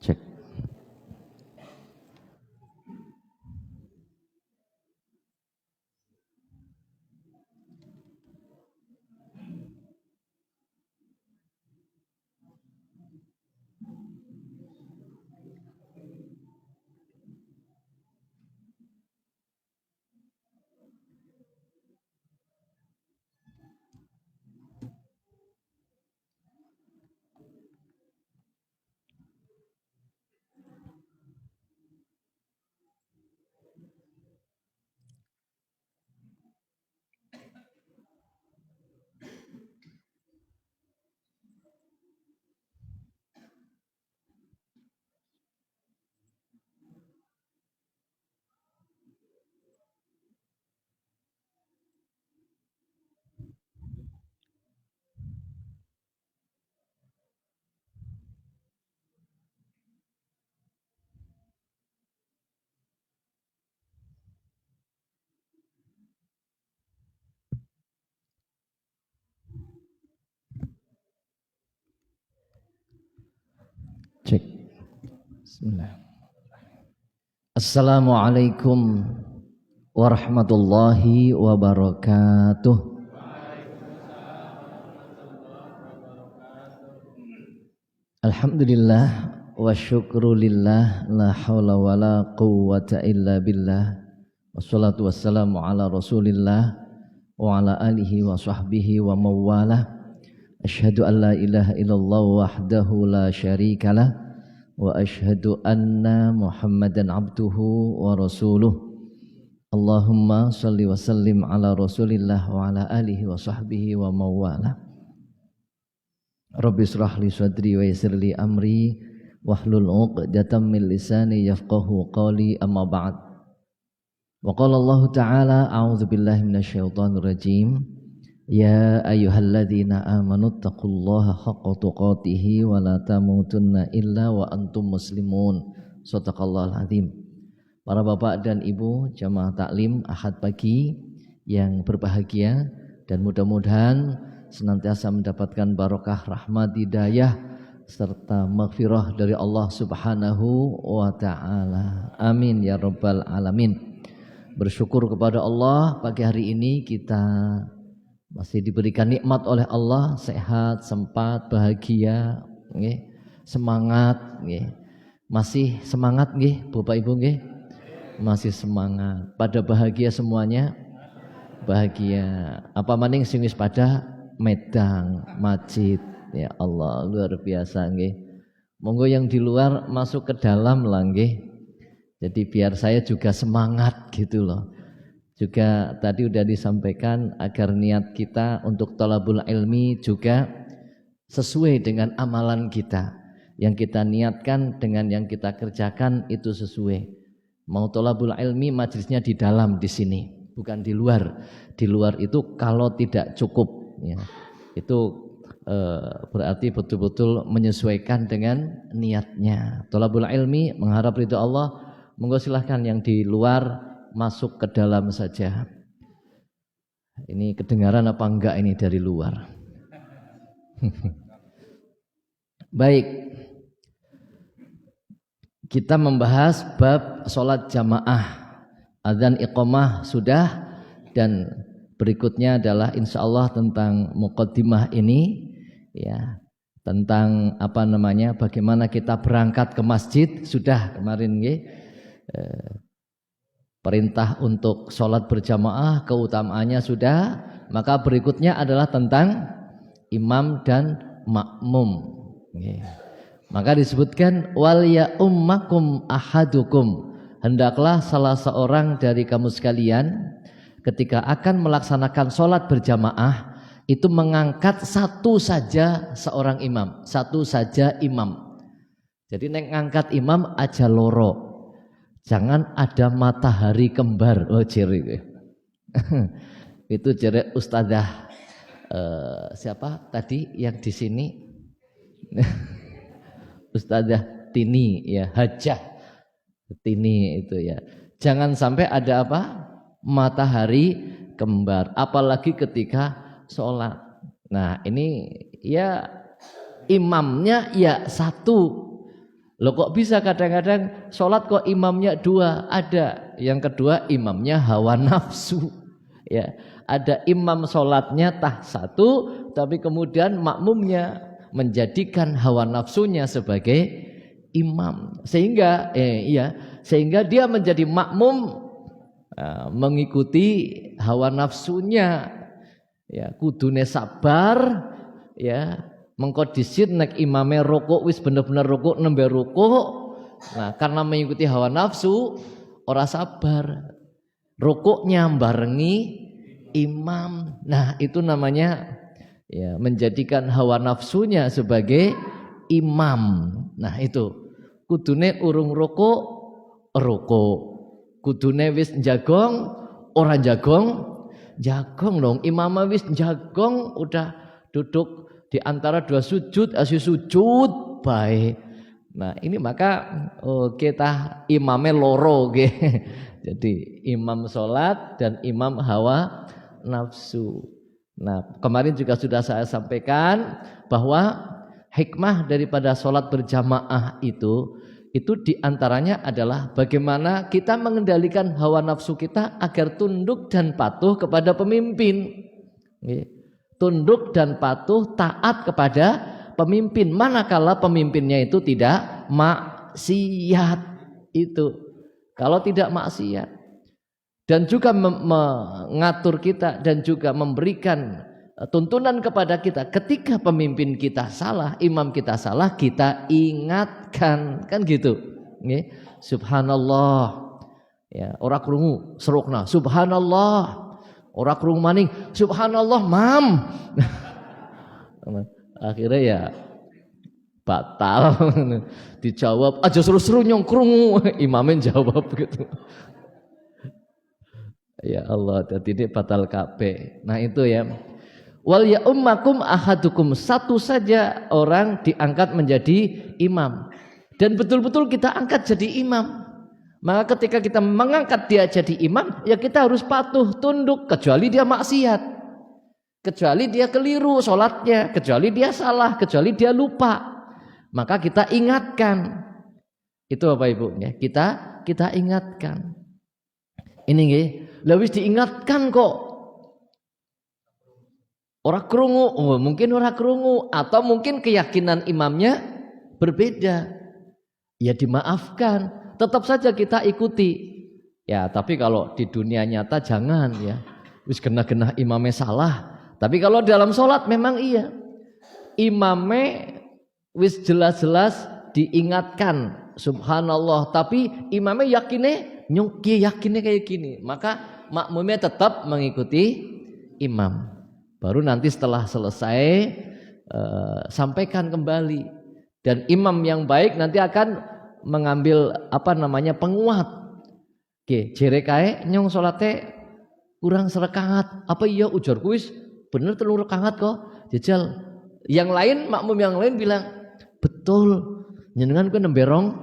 Cek. Cek. Bismillah. Assalamualaikum warahmatullahi wabarakatuh. Alhamdulillah wa syukrulillah, la hawla wa la quwwata illa billah. Wassalatu wassalamu ala rasulillah wa ala alihi wa sahbihi wa mawalah. Asyhadu an la ilaha illallah wahdahu la syarikalah wa asyhadu anna Muhammadan abduhu wa rasuluh. Allahumma salli wa sallim ala rasulillah wa ala alihi wa sahbihi wa mawalah. Rabbi israh li sadri wa yassir li amri wahlul 'uqdatam min lisani yafqahu qawli, amma ba'd. Wa qala Allah ta'ala a'udzu billahi minasyaitonir rajim. Ya ayyuhalladzina amanu taqullaha haqqa tuqatih wa la tamutunna illa wa antum muslimun. Shadaqallahul azim. Para bapak dan ibu jamaah taklim Ahad pagi yang berbahagia, dan mudah-mudahan senantiasa mendapatkan barokah rahmat hidayah serta maghfirah dari Allah Subhanahu wa taala. Amin ya rabbal alamin. Bersyukur kepada Allah, pagi hari ini kita masih diberikan nikmat oleh Allah, sehat, sempat, bahagia, nggih, semangat, nggih. Masih semangat nggih, Bapak Ibu nggih? Masih semangat. Pada bahagia semuanya? Bahagia. Apa maning sing wis pada medang, masjid, ya Allah, luar biasa nggih. Monggo yang di luar masuk ke dalam lah nggih. Jadi biar saya juga semangat gitu loh. Juga tadi udah disampaikan agar niat kita untuk thalabul ilmi juga sesuai dengan amalan kita. Yang kita niatkan dengan yang kita kerjakan itu sesuai. Mau thalabul ilmi majelisnya di dalam di sini, bukan di luar. Di luar itu kalau tidak cukup, ya, itu berarti betul-betul menyesuaikan dengan niatnya. Thalabul ilmi mengharap ridha Allah, monggo silahkan yang di luar masuk ke dalam saja. Ini kedengaran apa enggak ini dari luar? Baik, kita membahas bab sholat jamaah. Adzan iqamah sudah, dan berikutnya adalah insya Allah tentang muqaddimah ini, ya, tentang apa namanya, bagaimana kita berangkat ke masjid sudah kemarin, ya. Perintah untuk sholat berjamaah, keutamaannya sudah. Maka berikutnya adalah tentang imam dan makmum, ya. Maka disebutkan wal ya ummakum ahadukum, hendaklah salah seorang dari kamu sekalian ketika akan melaksanakan sholat berjamaah itu mengangkat satu saja seorang imam, satu saja imam. Jadi nek ngangkat imam aja loro, jangan ada matahari kembar. Oh ciri itu ciri ustadzah siapa tadi yang di sini? Ustadzah Tini, ya, Hajah Tini itu, ya. Jangan sampai ada apa? Matahari kembar, apalagi ketika sholat. Nah ini ya imamnya ya satu, Loh kok bisa kadang-kadang sholat kok imamnya dua? Ada. Yang kedua imamnya hawa nafsu. Ya, ada imam sholatnya satu, tapi kemudian makmumnya menjadikan hawa nafsunya sebagai imam. Sehingga sehingga dia menjadi makmum mengikuti hawa nafsunya. Ya, kudune sabar ya. Mengko disit nek imame rukuk wis bener-bener rukuk nembe rukuk. Nah, karena mengikuti hawa nafsu ora sabar. Rukuknya barengi imam. Nah, itu namanya ya menjadikan hawa nafsunya sebagai imam. Nah, itu kudune urung rukuk rukuk. Kudune wis jagong ora jagong dong. Imam wis jagong udah duduk di antara dua sujud, asih sujud baik. Nah, ini maka kita imamnya loro ge. Jadi imam sholat dan imam hawa nafsu. Nah, kemarin juga sudah saya sampaikan bahwa hikmah daripada sholat berjamaah itu diantaranya adalah bagaimana kita mengendalikan hawa nafsu kita agar tunduk dan patuh kepada pemimpin. Tunduk dan patuh taat kepada pemimpin manakala pemimpinnya itu tidak maksiat. Itu kalau tidak maksiat dan juga mengatur kita dan juga memberikan tuntunan kepada kita ketika pemimpin kita salah, imam kita salah, kita ingatkan, kan gitu. Subhanallah ya, ora krungu serukna subhanallah. Orang krungu maning, subhanallah mam. Akhirnya ya batal. Dijawab aja seru-seru nyong krungu. Imamnya jawab gitu. Ya Allah, jadi batal kabeh. Nah itu ya. Wal ya ummakum ahadukum, satu saja orang diangkat menjadi imam. Dan betul-betul kita angkat jadi imam. Maka ketika kita mengangkat dia jadi imam, ya kita harus patuh, tunduk, kecuali dia maksiat, kecuali dia keliru sholatnya, kecuali dia salah, kecuali dia lupa, maka kita ingatkan. Itu Bapak Ibu ya, kita ingatkan. Ini nggih, lawis diingatkan kok. Ora krungu, mungkin ora krungu, atau mungkin keyakinan imamnya berbeda. Ya dimaafkan. Tetap saja kita ikuti. Ya, tapi kalau di dunia nyata jangan ya. Wis kena imamnya salah. Tapi kalau dalam sholat memang iya. Imamnya wis jelas-jelas diingatkan. Subhanallah. Tapi imamnya yakinnya kayak gini. Maka makmumnya tetap mengikuti imam. Baru nanti setelah selesai sampaikan kembali. Dan imam yang baik nanti akan mengambil penguat. Oke, jere kae nyong salate kurang serekaat. Apa iya ujar kuis bener 3 rakaat kok. Jajal. Yang lain makmum yang lain bilang, "Betul. Njenengan ku nembe 2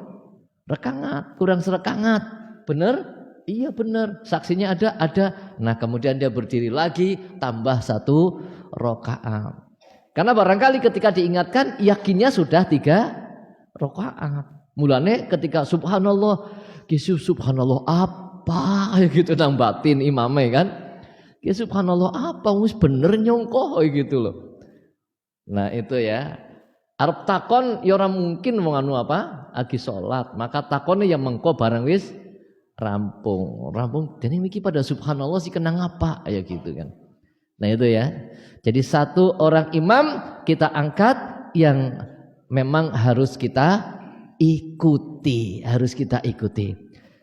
rakaat, kurang serekaat." Bener? Iya bener. Saksinya ada. Nah, kemudian dia berdiri lagi tambah 1 rakaat. Karena barangkali ketika diingatkan yakinnya sudah 3 rakaat. Mulane ketika subhanallah, subhanallah apa gitu nang batin imame kan. Subhanallah apa wis bener nyongko gitu loh. Nah, itu ya. Arep takon ya ora mungkin wong anu agi salat, maka takone ya mengko barang wis rampung. Dene iki pada subhanallah sih kenang apa ya gitu kan. Nah, itu ya. Jadi satu orang imam kita angkat yang memang harus kita ikuti.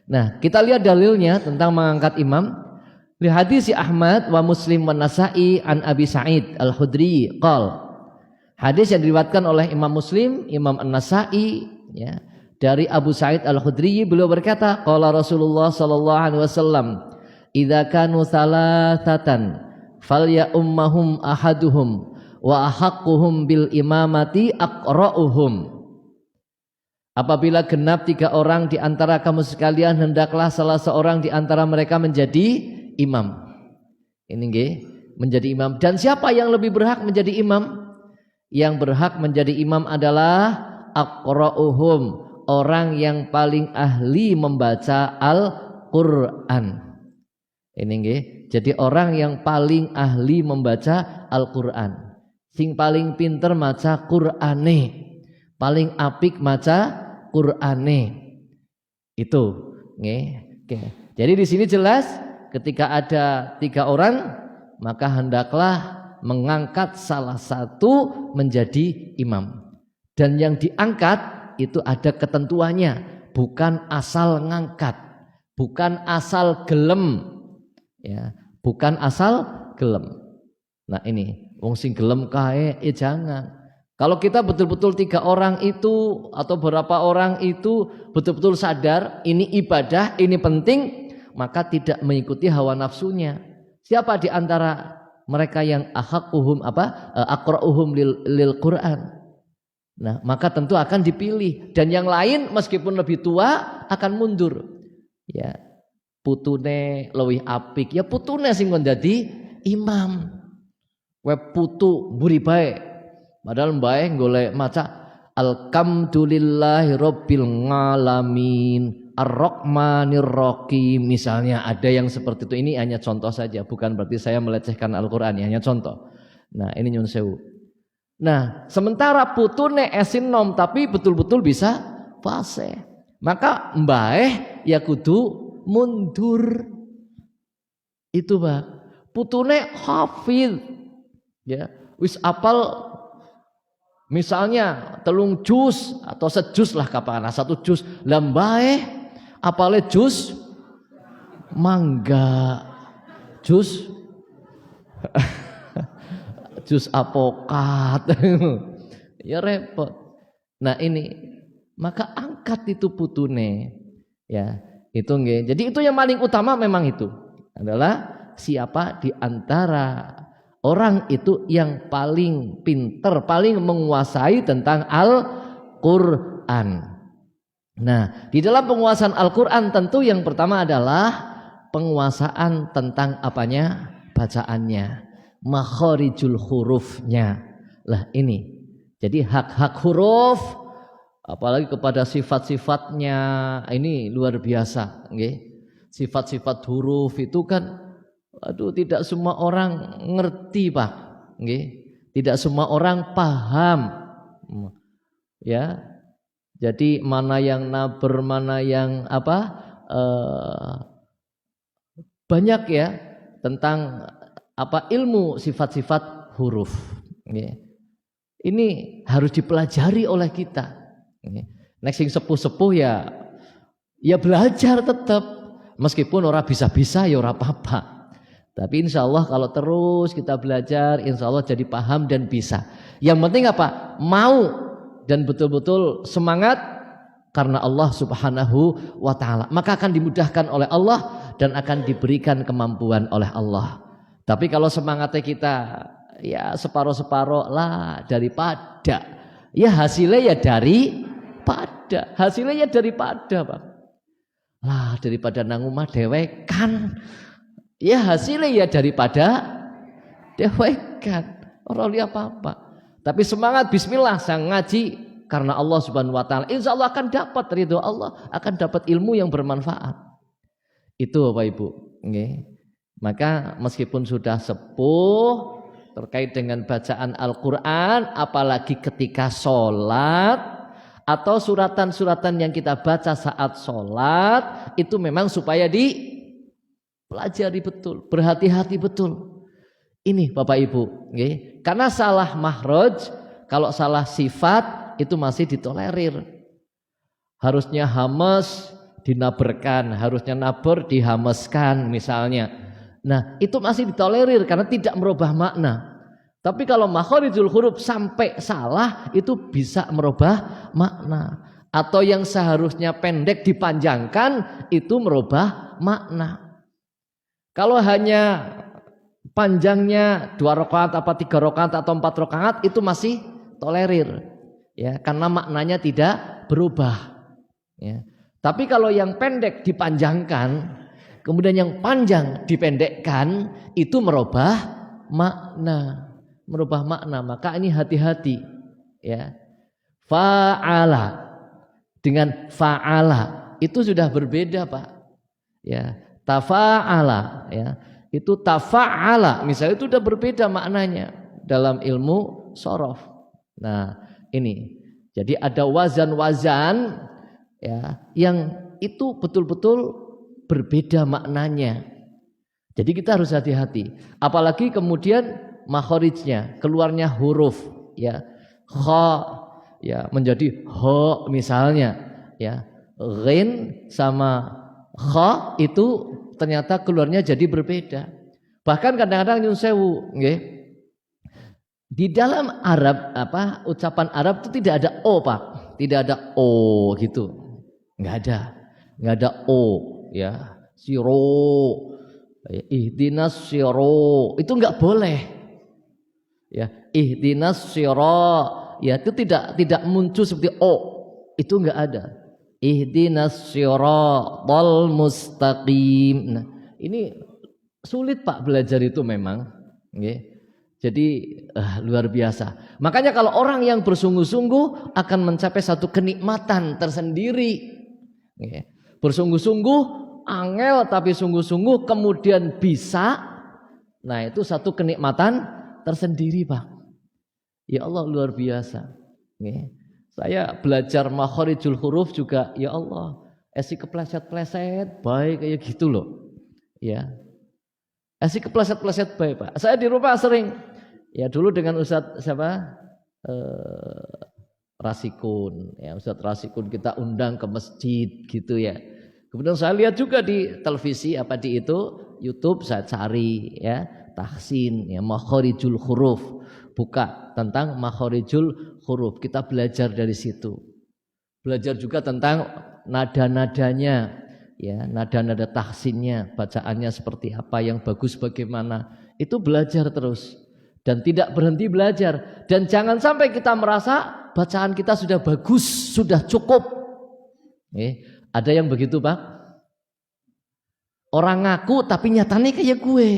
Nah, kita lihat dalilnya tentang mengangkat imam. Li hadis Ahmad wa Muslim wa Nasa'i an Abi Sa'id Al-Khudri qol. Hadis yang diriwayatkan oleh Imam Muslim, Imam An-Nasa'i ya, dari Abu Sa'id Al-Khudri, beliau berkata, qala Rasulullah sallallahu alaihi wasallam, "Idza kanu thalathatan falya ummahum ahaduhum wa ahaqquhum bil imamati aqra'uhum." Apabila genap 3 orang di antara kamu sekalian, hendaklah salah seorang di antara mereka menjadi imam. Ini nggih, menjadi imam. Dan siapa yang lebih berhak menjadi imam? Yang berhak menjadi imam adalah aqra'uhum, orang yang paling ahli membaca Al-Qur'an. Ini nggih. Jadi orang yang paling ahli membaca Al-Qur'an. Sing paling pinter maca Qur'ane. Paling apik maca Qur'ane. Itu nggih. Oke. Jadi di sini jelas ketika ada 3 orang maka hendaklah mengangkat salah satu menjadi imam. Dan yang diangkat itu ada ketentuannya, bukan asal ngangkat, bukan asal gelem, ya, bukan asal gelem. Nah ini, wong sing gelem kae, jangan. Kalau kita betul-betul 3 orang itu atau berapa orang itu betul-betul sadar ini ibadah, ini penting, maka tidak mengikuti hawa nafsunya. Siapa di antara mereka yang aqra'uhum lil Qur'an? Nah, maka tentu akan dipilih, dan yang lain meskipun lebih tua akan mundur. Ya, putune luwih apik, ya putune sing kon dadi imam. Web putu mburi bae. Padahal mbae golek maca alhamdulillahi rabbil alamin ar-rahmanir rahim, misalnya ada yang seperti itu. Ini hanya contoh saja, bukan berarti saya melecehkan Al-Qur'an, ya, hanya contoh. Nah, ini nyun sewu. Nah, sementara putune esin nom tapi betul-betul bisa fase, maka mbae ya kudu mundur. Itu, Pak. Putune hafid, ya, wis apal misalnya 3 juz atau sejuz lah kapan 1 juz. Lah mbae apale juz mangga, juz juz apokat. Ya repot. Nah ini, maka angkat itu putune, ya, itu nggih. Jadi itu yang paling utama memang itu adalah siapa di antara orang itu yang paling pinter, paling menguasai tentang Al-Qur'an. Nah, di dalam penguasaan Al-Qur'an tentu yang pertama adalah penguasaan tentang apanya? Bacaannya, makharijul hurufnya. Lah ini. Jadi hak-hak huruf, apalagi kepada sifat-sifatnya, ini luar biasa, nggih. Sifat-sifat huruf itu kan, aduh, tidak semua orang ngerti, Pak, nggih. Tidak semua orang paham, ya. Jadi mana yang naber, mana yang banyak ya tentang ilmu sifat-sifat huruf. Ini harus dipelajari oleh kita. Next sing sepuh-sepuh ya belajar tetap, meskipun orang bisa-bisa ya ora apa-apa. Tapi insya Allah kalau terus kita belajar, insya Allah jadi paham dan bisa. Yang penting apa? Mau dan betul-betul semangat karena Allah Subhanahu wa ta'ala. Maka akan dimudahkan oleh Allah dan akan diberikan kemampuan oleh Allah. Tapi kalau semangatnya kita ya separuh-separuh lah, daripada ya hasilnya ya daripada, hasilnya ya daripada, Pak. Lah daripada nang omah dewekan, ya hasilnya ya daripada dewekan. Ora lihat apa-apa. Tapi semangat bismillah sang ngaji karena Allah Subhanahu wa taala. Insya Allah akan dapat ridho Allah, akan dapat ilmu yang bermanfaat. Itu Bapak Ibu, nggih. Maka meskipun sudah sepuh terkait dengan bacaan Al-Qur'an, apalagi ketika sholat atau suratan-suratan yang kita baca saat sholat, itu memang supaya dipelajari betul, berhati-hati betul. Ini Bapak Ibu, okay? Karena salah makhraj, kalau salah sifat itu masih ditolerir. Harusnya hamas dinaberkan, harusnya naber dihameskan misalnya. Nah itu masih ditolerir karena tidak merubah makna. Tapi kalau makharijul huruf sampai salah itu bisa merubah makna. Atau yang seharusnya pendek dipanjangkan itu merubah makna. Kalau hanya panjangnya 2 rakaat apa 3 rakaat atau 4 rakaat itu masih tolerir, ya, karena maknanya tidak berubah, ya. Tapi kalau yang pendek dipanjangkan, kemudian yang panjang dipendekkan, itu merubah makna, Maka ini hati-hati, ya. Fa'ala dengan fa'ala itu sudah berbeda, Pak. Ya, tafa'ala ya. Itu tafa'ala misalnya itu sudah berbeda maknanya dalam ilmu shorof. Nah, ini. Jadi ada wazan-wazan ya yang itu betul-betul berbeda maknanya. Jadi kita harus hati-hati. Apalagi kemudian makhorijnya, keluarnya huruf ya. Kha ya menjadi ho misalnya ya. Ghin sama kha itu ternyata keluarnya jadi berbeda. Bahkan kadang-kadang nyun sewu nggih. Di dalam Arab ucapan Arab itu tidak ada o, Pak. Tidak ada o gitu. Enggak ada o ya. Siro ihdinas siro itu enggak boleh. Ya, ihdinas siro ya itu tidak muncul seperti o. Itu enggak ada. Ihdinas siratal mustaqim. Nah, ini sulit Pak belajar itu memang. Okay. Jadi luar biasa. Makanya kalau orang yang bersungguh-sungguh akan mencapai satu kenikmatan tersendiri. Okay. Bersungguh-sungguh, angel tapi sungguh-sungguh kemudian bisa. Nah itu satu kenikmatan tersendiri Pak. Ya Allah luar biasa. Okay. Saya belajar makhorijul huruf juga, ya Allah, esi kepleset-pleset, baik kayak gitu loh, ya. Esi kepleset-pleset baik Pak. Saya di rumah sering, ya dulu dengan Ustadz siapa, Rasikun, ya Ustadz Rasikun kita undang ke masjid gitu ya. Kemudian saya lihat juga di televisi di YouTube saya cari ya tahsin, ya makhorijul huruf. Buka tentang makhorijul huruf. Kita belajar dari situ. Belajar juga tentang nada-nadanya, ya, nada-nada tahsinnya, bacaannya seperti apa, yang bagus bagaimana. Itu belajar terus dan tidak berhenti belajar. Dan jangan sampai kita merasa bacaan kita sudah bagus, sudah cukup. Ada yang begitu, Pak. Orang ngaku tapi nyatanya kayak gue.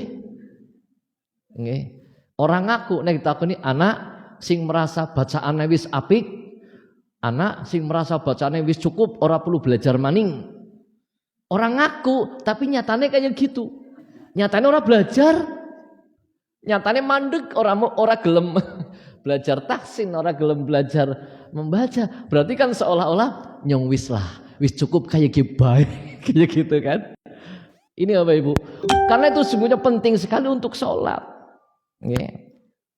Orang ngaku nek ditakoni anak sing merasa bacaane wis apik, anak sing merasa bacaane wis cukup, ora perlu belajar maning. Orang ngaku tapi nyatane kayak gitu. Nyatane ora belajar. Nyatane mandek, ora gelem belajar tahsin, ora gelem belajar membaca. Berarti kan seolah-olah nyong wis lah, wis cukup kayak baik kayak gitu kan. Ini Bapak Ibu. Karena itu sungguhnya penting sekali untuk sholat.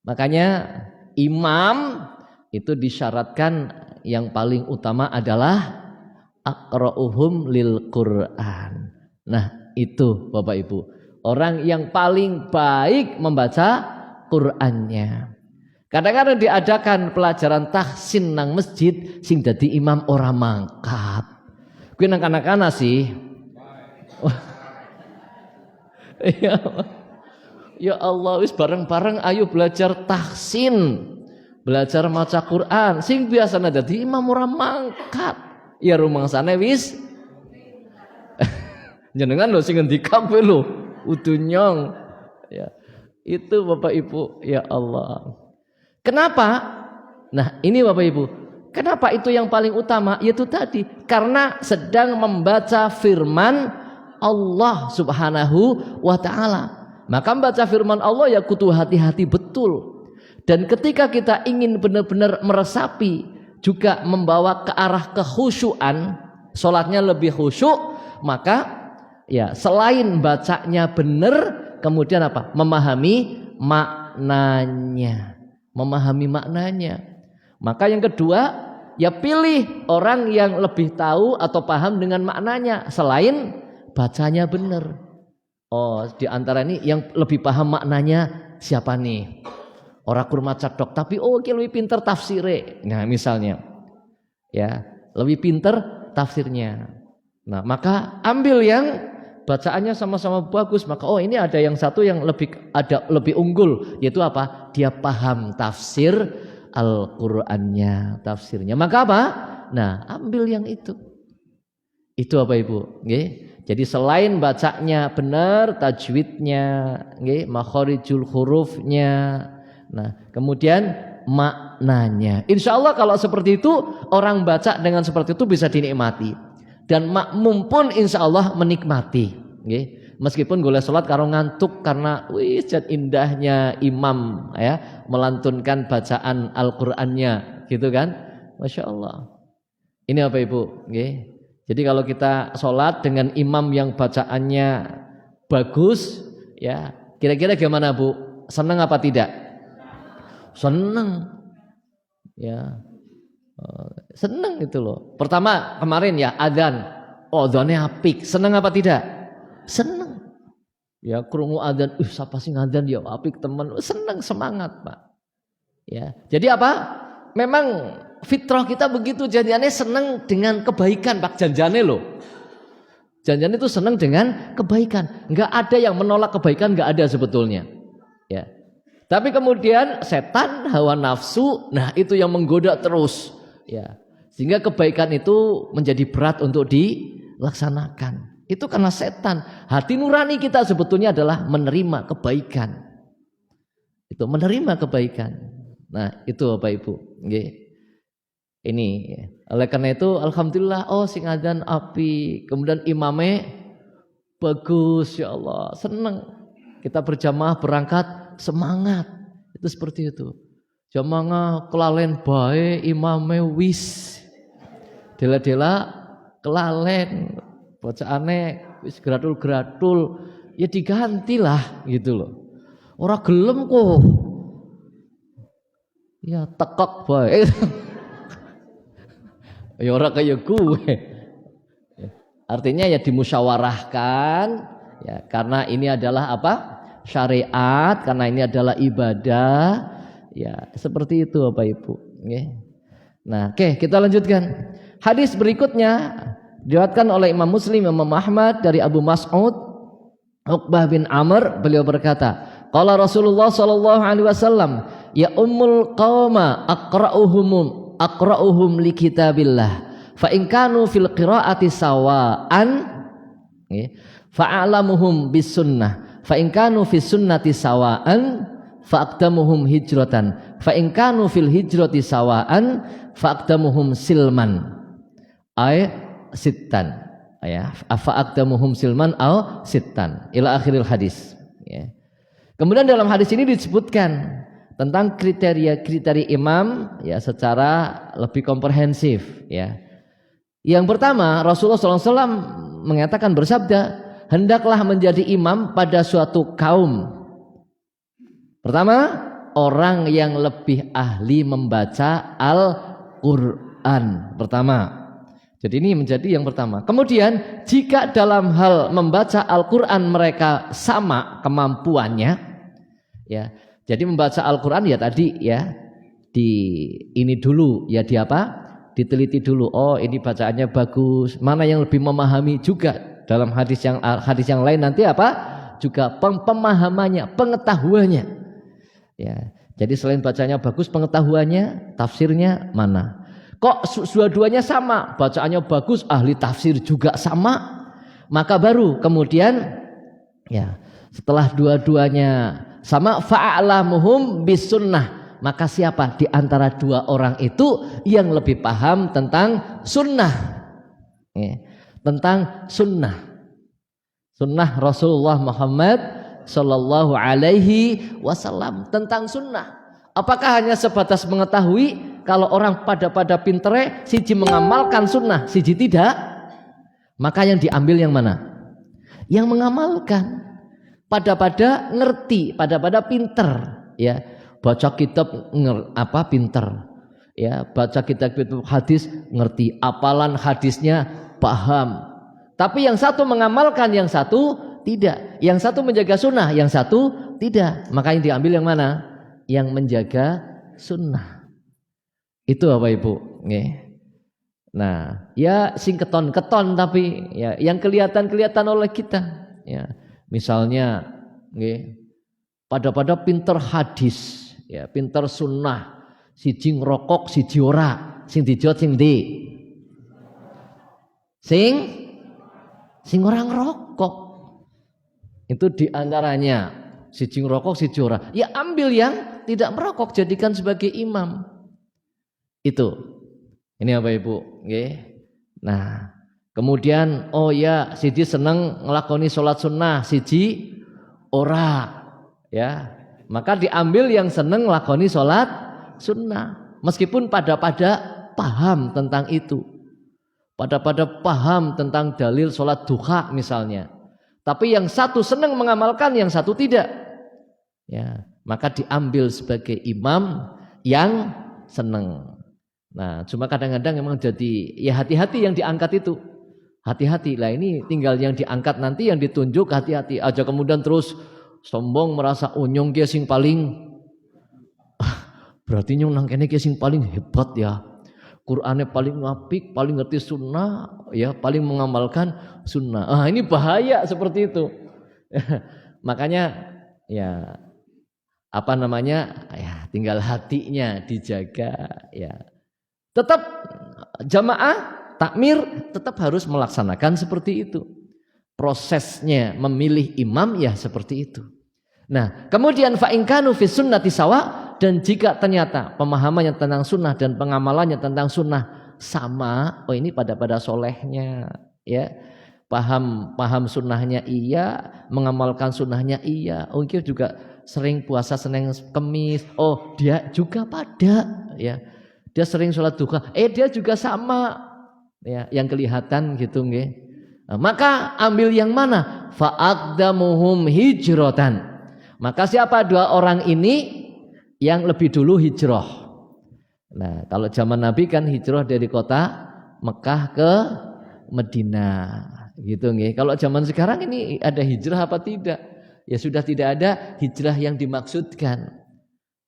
Makanya imam itu disyaratkan yang paling utama adalah aqra'uhum lil Quran. Nah itu Bapak Ibu, orang yang paling baik membaca Qurannya. Kadang-kadang diadakan pelajaran tahsin nang masjid sing dadi imam ora mangkat. Kuwi nang kanak-kanak sih. Ya Allah, wis bareng-bareng ayo belajar tahsin, belajar maca Quran. Sing biasanya dadi imam ora mangkat. Ya rumangsane wis jenengan lho sing ngendika kowe lho, udu nyong. Ya. Itu Bapak Ibu, ya Allah. Kenapa? Nah, ini Bapak Ibu. Kenapa itu yang paling utama? Yaitu tadi, karena sedang membaca firman Allah Subhanahu wa taala. Maka membaca firman Allah ya kudu hati-hati betul. Dan ketika kita ingin benar-benar meresapi, juga membawa ke arah kekhusyuan, sholatnya lebih khusyuk, maka ya selain bacanya benar, kemudian apa? Memahami maknanya. Memahami maknanya. Maka yang kedua, ya pilih orang yang lebih tahu atau paham dengan maknanya selain bacanya benar. Oh, di antara ini yang lebih paham maknanya siapa nih? Orang kurma cakdok, tapi lebih pinter tafsirnya. Nah, misalnya, ya lebih pinter tafsirnya. Nah, maka ambil yang bacaannya sama-sama bagus. Maka ini ada yang satu yang lebih unggul, yaitu apa? Dia paham tafsir Al-Qur'annya, tafsirnya. Maka apa? Nah, ambil yang itu. Itu apa Ibu? Jadi selain bacanya benar, tajwidnya, makhorijul hurufnya, nah kemudian maknanya. Insya Allah kalau seperti itu, orang baca dengan seperti itu bisa dinikmati. Dan makmum pun insya Allah menikmati. Meskipun golek sholat karo ngantuk karena jan indahnya imam ya melantunkan bacaan Al-Qur'annya gitu kan. Masya Allah. Ini apa Ibu? Jadi kalau kita sholat dengan imam yang bacaannya bagus ya, kira-kira gimana Bu? Senang apa tidak? Senang. Ya. Senang itu loh. Pertama kemarin ya adzan. Oh, adzannya apik. Senang apa tidak? Senang. Ya krungu adzan, siapa sih ngadzan ya apik teman. Senang, semangat, Pak. Ya. Jadi apa? Memang fitrah kita begitu, janjiannya senang dengan kebaikan, Pak, janjiannya loh. Janjiannya itu senang dengan kebaikan. Enggak ada yang menolak kebaikan, enggak ada sebetulnya. Ya. Tapi kemudian setan, hawa nafsu, nah itu yang menggoda terus. Ya. Sehingga kebaikan itu menjadi berat untuk dilaksanakan. Itu karena setan. Hati nurani kita sebetulnya adalah menerima kebaikan. Itu menerima kebaikan. Nah, itu Bapak Ibu. Ini oleh karena itu alhamdulillah sing adzan api, kemudian imame bagus ya Allah, senang. Kita berjamaah berangkat semangat. Itu seperti itu. Jamaah kelalen bae, imame wis. Dela-dela kelalen. Bacaane wis gratul-gratul ya digantilah gitu loh. Ora gelem kok. Ya tekok bae. Ya ora kaya gue. Artinya ya dimusyawarahkan ya karena ini adalah apa? Syariat, karena ini adalah ibadah. Ya, seperti itu Bapak Ibu, nggih. Nah, oke, kita lanjutkan. Hadis berikutnya diriwayatkan oleh Imam Muslim, Imam Ahmad dari Abu Mas'ud Uqbah bin Amr, beliau berkata, qala Rasulullah sallallahu alaihi wasallam, ya ummul qauma aqra'uhum li kitabillah, fa in kanu fil qira'ati sawa'an fa'alamuhum bis sunnah, fa in kanu fis sunnati sawa'an fa'aqdamuhum hijratan, fa in kanu fil hijrati sawa'an fa'aqdamuhum silman ay sittan ya, afa'aqdamuhum silman au sittan ila akhiril hadis ya. Kemudian dalam hadis ini disebutkan tentang kriteria-kriteria imam ya secara lebih komprehensif ya. Yang pertama, Rasulullah SAW mengatakan, bersabda, hendaklah menjadi imam pada suatu kaum. Pertama, orang yang lebih ahli membaca Al-Qur'an. Pertama. Jadi ini menjadi yang pertama. Kemudian jika dalam hal membaca Al-Qur'an mereka sama kemampuannya ya. Jadi membaca Al-Qur'an ya tadi ya ini dulu ya di apa? Diteliti dulu. Oh, ini bacaannya bagus. Mana yang lebih memahami juga dalam hadis yang lain nanti apa? Juga pemahamannya, pengetahuannya. Ya. Jadi selain bacanya bagus, pengetahuannya, tafsirnya mana? Kok dua-duanya sama, bacaannya bagus, ahli tafsir juga sama, maka baru kemudian ya setelah dua-duanya sama, fa'alamuhum bis sunnah, maka siapa di antara dua orang itu yang lebih paham tentang sunnah ya, tentang sunnah Rasulullah Muhammad Sallallahu Alaihi Wasallam, tentang sunnah. Apakah hanya sebatas mengetahui? Kalau orang pada pintere, siji mengamalkan sunnah, siji tidak, maka yang diambil yang mana? Yang mengamalkan. Pada ngerti, pada pinter, ya. Baca kitab pinter, ya. Baca kitab hadis ngerti, apalan hadisnya paham. Tapi yang satu mengamalkan, yang satu tidak. Yang satu menjaga sunnah, yang satu tidak. Maka yang diambil yang mana? Yang menjaga sunnah. Itu Bapak Ibu. Nah, ya sing keton tapi ya yang kelihatan oleh kita. Ya, misalnya, pada pinter hadis, ya pinter sunnah, siji ngrokok, siji ora, sing dijot sing ndi? Sing ora ngrokok. Itu diantaranya siji ngrokok, siji ora. Ya ambil yang tidak merokok, jadikan sebagai imam. Itu. Ini Bapak Ibu, nggih. Nah, kemudian oh ya, siji seneng nglakoni salat sunnah, siji ora, ya. Maka diambil yang seneng nglakoni salat sunnah, meskipun pada paham tentang itu. Pada paham tentang dalil salat duha misalnya. Tapi yang satu senang mengamalkan, yang satu tidak. Ya, maka diambil sebagai imam yang senang. Nah, cuma kadang-kadang memang jadi ya hati-hati yang diangkat itu. Hati-hati lah, ini tinggal yang diangkat nanti yang ditunjuk, hati-hati aja kemudian terus sombong merasa unyong dia sing paling berarti nyong nang kene sing paling hebat ya. Qur'annya paling apik, paling ngerti sunnah, ya paling mengamalkan sunnah. Ah, ini bahaya seperti itu. Makanya ya apa namanya? Ya tinggal hatinya dijaga ya. Tetap jamaah takmir tetap harus melaksanakan seperti itu. Prosesnya memilih imam ya seperti itu. Nah, kemudian fa in kanu fi sunnati sawa, dan jika ternyata pemahamannya tentang sunnah dan pengamalannya tentang sunnah sama, oh ini pada solehnya, ya paham sunnahnya iya, mengamalkan sunnahnya iya, oh dia juga sering puasa Senin Kemis, oh dia juga pada, ya dia sering sholat duha, dia juga sama, ya yang kelihatan gitu, nggih. Nah, maka ambil yang mana? Fa'aqdamuhum hijratan. Maka siapa dua orang ini yang lebih dulu hijrah? Nah, kalau zaman Nabi kan hijrah dari kota Mekah ke Madinah, gitu nggih. Kalau zaman sekarang ini ada hijrah apa tidak? Ya sudah tidak ada hijrah yang dimaksudkan.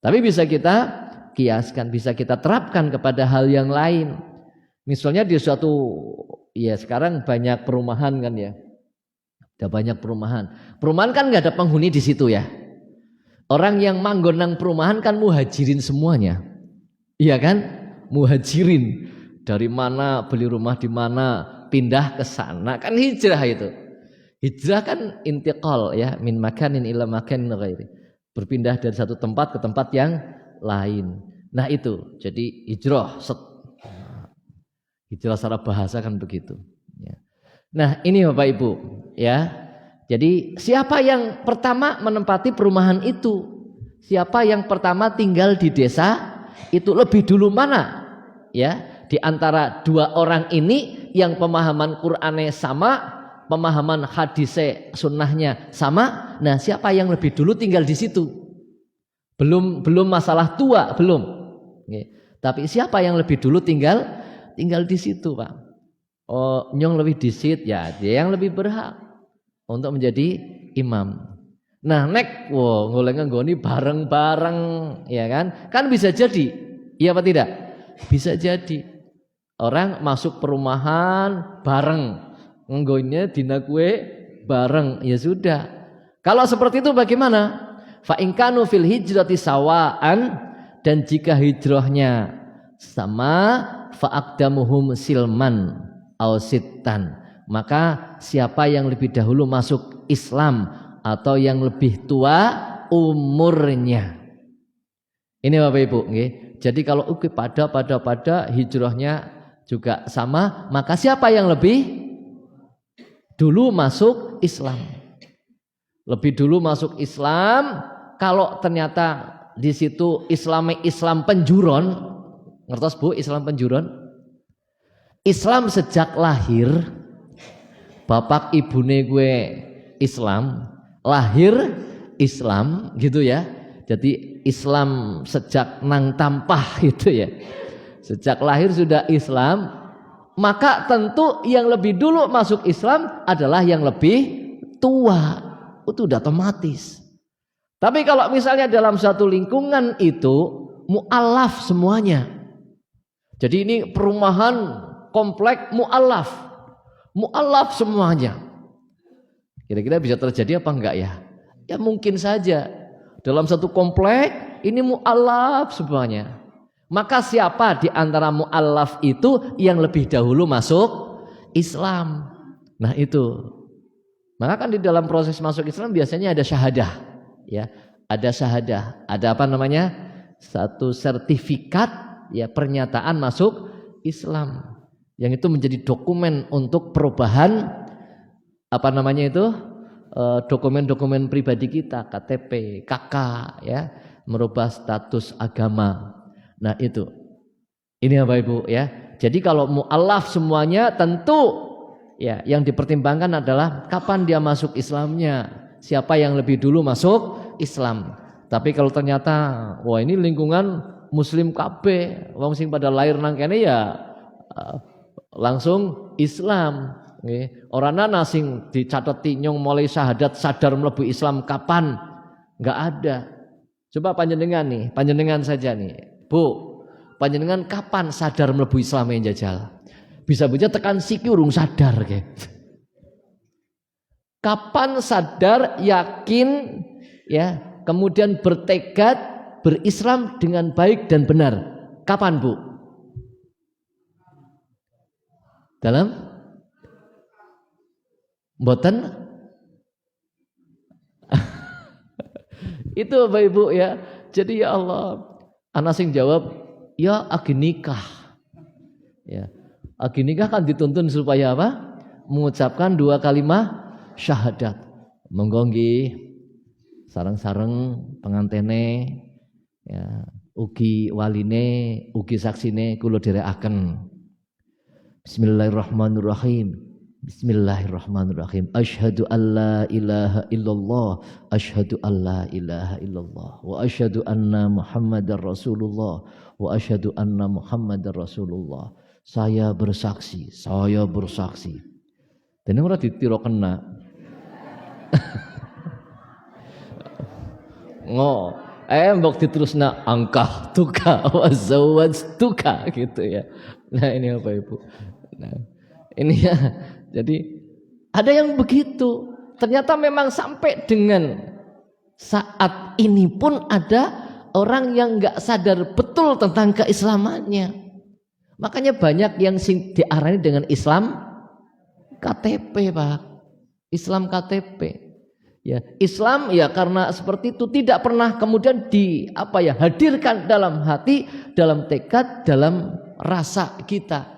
Tapi bisa kita kiaskan, bisa kita terapkan kepada hal yang lain. Misalnya di suatu, ya sekarang banyak perumahan kan ya. Ada banyak perumahan. Perumahan kan nggak ada penghuni di situ ya. Orang yang manggon nang perumahan kan muhajirin semuanya. Iya kan? Muhajirin. Dari mana beli rumah di mana, pindah ke sana, kan hijrah itu. Hijrah kan intiqal ya, min makanin ila makanin ghairi. Berpindah dari satu tempat ke tempat yang lain. Nah itu, jadi hijrah. Hijrah secara bahasa kan begitu. Ya. Nah ini Bapak Ibu, ya. Jadi siapa yang pertama menempati perumahan itu? Siapa yang pertama tinggal di desa itu lebih dulu mana? Ya, di antara dua orang ini yang pemahaman Qur'annya sama, pemahaman hadisnya sunnahnya sama. Nah, siapa yang lebih dulu tinggal di situ? Belum masalah tua, belum. Tapi siapa yang lebih dulu tinggal di situ, Pak? Oh, nyong lebih disit, ya dia yang lebih berhak untuk menjadi imam. Nah, nek ngolengan goni bareng-bareng, ya kan? Kan bisa jadi, iya apa tidak? Bisa jadi. Orang masuk perumahan bareng, nggonya dina kue bareng, ya sudah. Kalau seperti itu bagaimana? Fa in kanu fil hijrati sawaan, dan jika hijrahnya sama, fa aqdamuhum silman au sittan, maka siapa yang lebih dahulu masuk Islam atau yang lebih tua umurnya. Ini Bapak Ibu, nggih. Jadi kalau pada hijrahnya juga sama, maka siapa yang lebih dulu masuk Islam? Lebih dulu masuk Islam. Kalau ternyata di situ Islam penjuron, ngertos Bu Islam penjuron? Islam sejak lahir, bapak ibune gue Islam, lahir Islam gitu ya. Jadi Islam sejak nang tampah gitu ya. Sejak lahir sudah Islam, maka tentu yang lebih dulu masuk Islam adalah yang lebih tua. Itu udah otomatis. Tapi kalau misalnya dalam satu lingkungan itu mu'alaf semuanya. Jadi ini perumahan komplek mu'alaf. Mu'alaf semuanya. Kira-kira bisa terjadi apa enggak ya? Ya mungkin saja. Dalam satu komplek ini mu'alaf semuanya. Maka siapa di antara mu'alaf itu yang lebih dahulu masuk Islam? Nah itu. Maka kan di dalam proses masuk Islam biasanya ada syahadah, ya, ada syahadah, ada apa namanya? Satu sertifikat ya pernyataan masuk Islam. Yang itu menjadi dokumen untuk perubahan apa namanya itu? Dokumen-dokumen pribadi kita, KTP, KK ya, merubah status agama. Nah, itu. Ini Bapak Ibu ya. Jadi kalau mu'allaf semuanya tentu ya yang dipertimbangkan adalah kapan dia masuk Islamnya, siapa yang lebih dulu masuk Islam. Tapi kalau ternyata wah ini lingkungan muslim kabeh, wong sing pada lahir nang kene ya langsung Islam. Nggih, orana sing dicateti nyong mulai syahadat sadar mlebu Islam kapan? Enggak ada. Coba panjenengan saja nih. Bu, panjenengan kapan sadar mlebu Islam yang jajal? Bisa-bisa tekan siki urung sadar ke. Kapan sadar, yakin ya, kemudian bertekad berislam dengan baik dan benar? Kapan, Bu? Dalam mboten itu Bapak Ibu ya. Jadi ya Allah, ana sing jawab ya agi nikah. Ya. Agi nikah kan dituntun supaya apa? Mengucapkan 2 kalimat syahadat. Monggo nggih sareng-sareng pengantene ya, ugi waline, ugi saksine kula dherekaken. Bismillahirrahmanirrahim. Bismillahirrahmanirrahim. Asyhadu alla ilaha illallah, asyhadu alla ilaha illallah, wa asyhadu anna Muhammadar Rasulullah, wa asyhadu anna Muhammadar Rasulullah. Saya bersaksi. Dene ora ditira kena. Mbok diterusna angkah tuka wa zawaj tuka gitu ya. Nah ini Bapak Ibu. Nah, ini ya. Jadi ada yang begitu. Ternyata memang sampai dengan saat ini pun ada orang yang enggak sadar betul tentang keislamannya. Makanya banyak yang diarani dengan Islam KTP, Pak. Islam KTP. Ya, Islam ya karena seperti itu tidak pernah kemudian hadirkan dalam hati, dalam tekad, dalam rasa kita.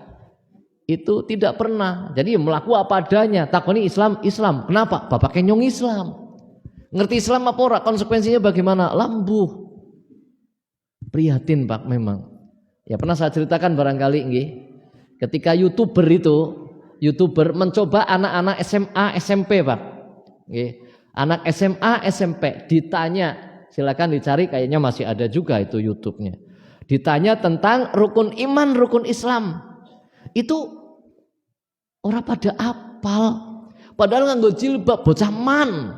Itu tidak pernah. Jadi melaku apa adanya. Takoni Islam. Kenapa? Bapaknya nyong Islam. Ngerti Islam apa ora? Konsekuensinya bagaimana? Lambuh. Prihatin Pak memang. Ya pernah saya ceritakan barangkali nggih. Ketika YouTuber mencoba anak-anak SMA, SMP Pak. Nggih. Anak SMA, SMP ditanya, silakan dicari kayaknya masih ada juga itu YouTube-nya. Ditanya tentang rukun iman, rukun Islam. Itu orang pada apal, padahal nganggo jilbab bocah man,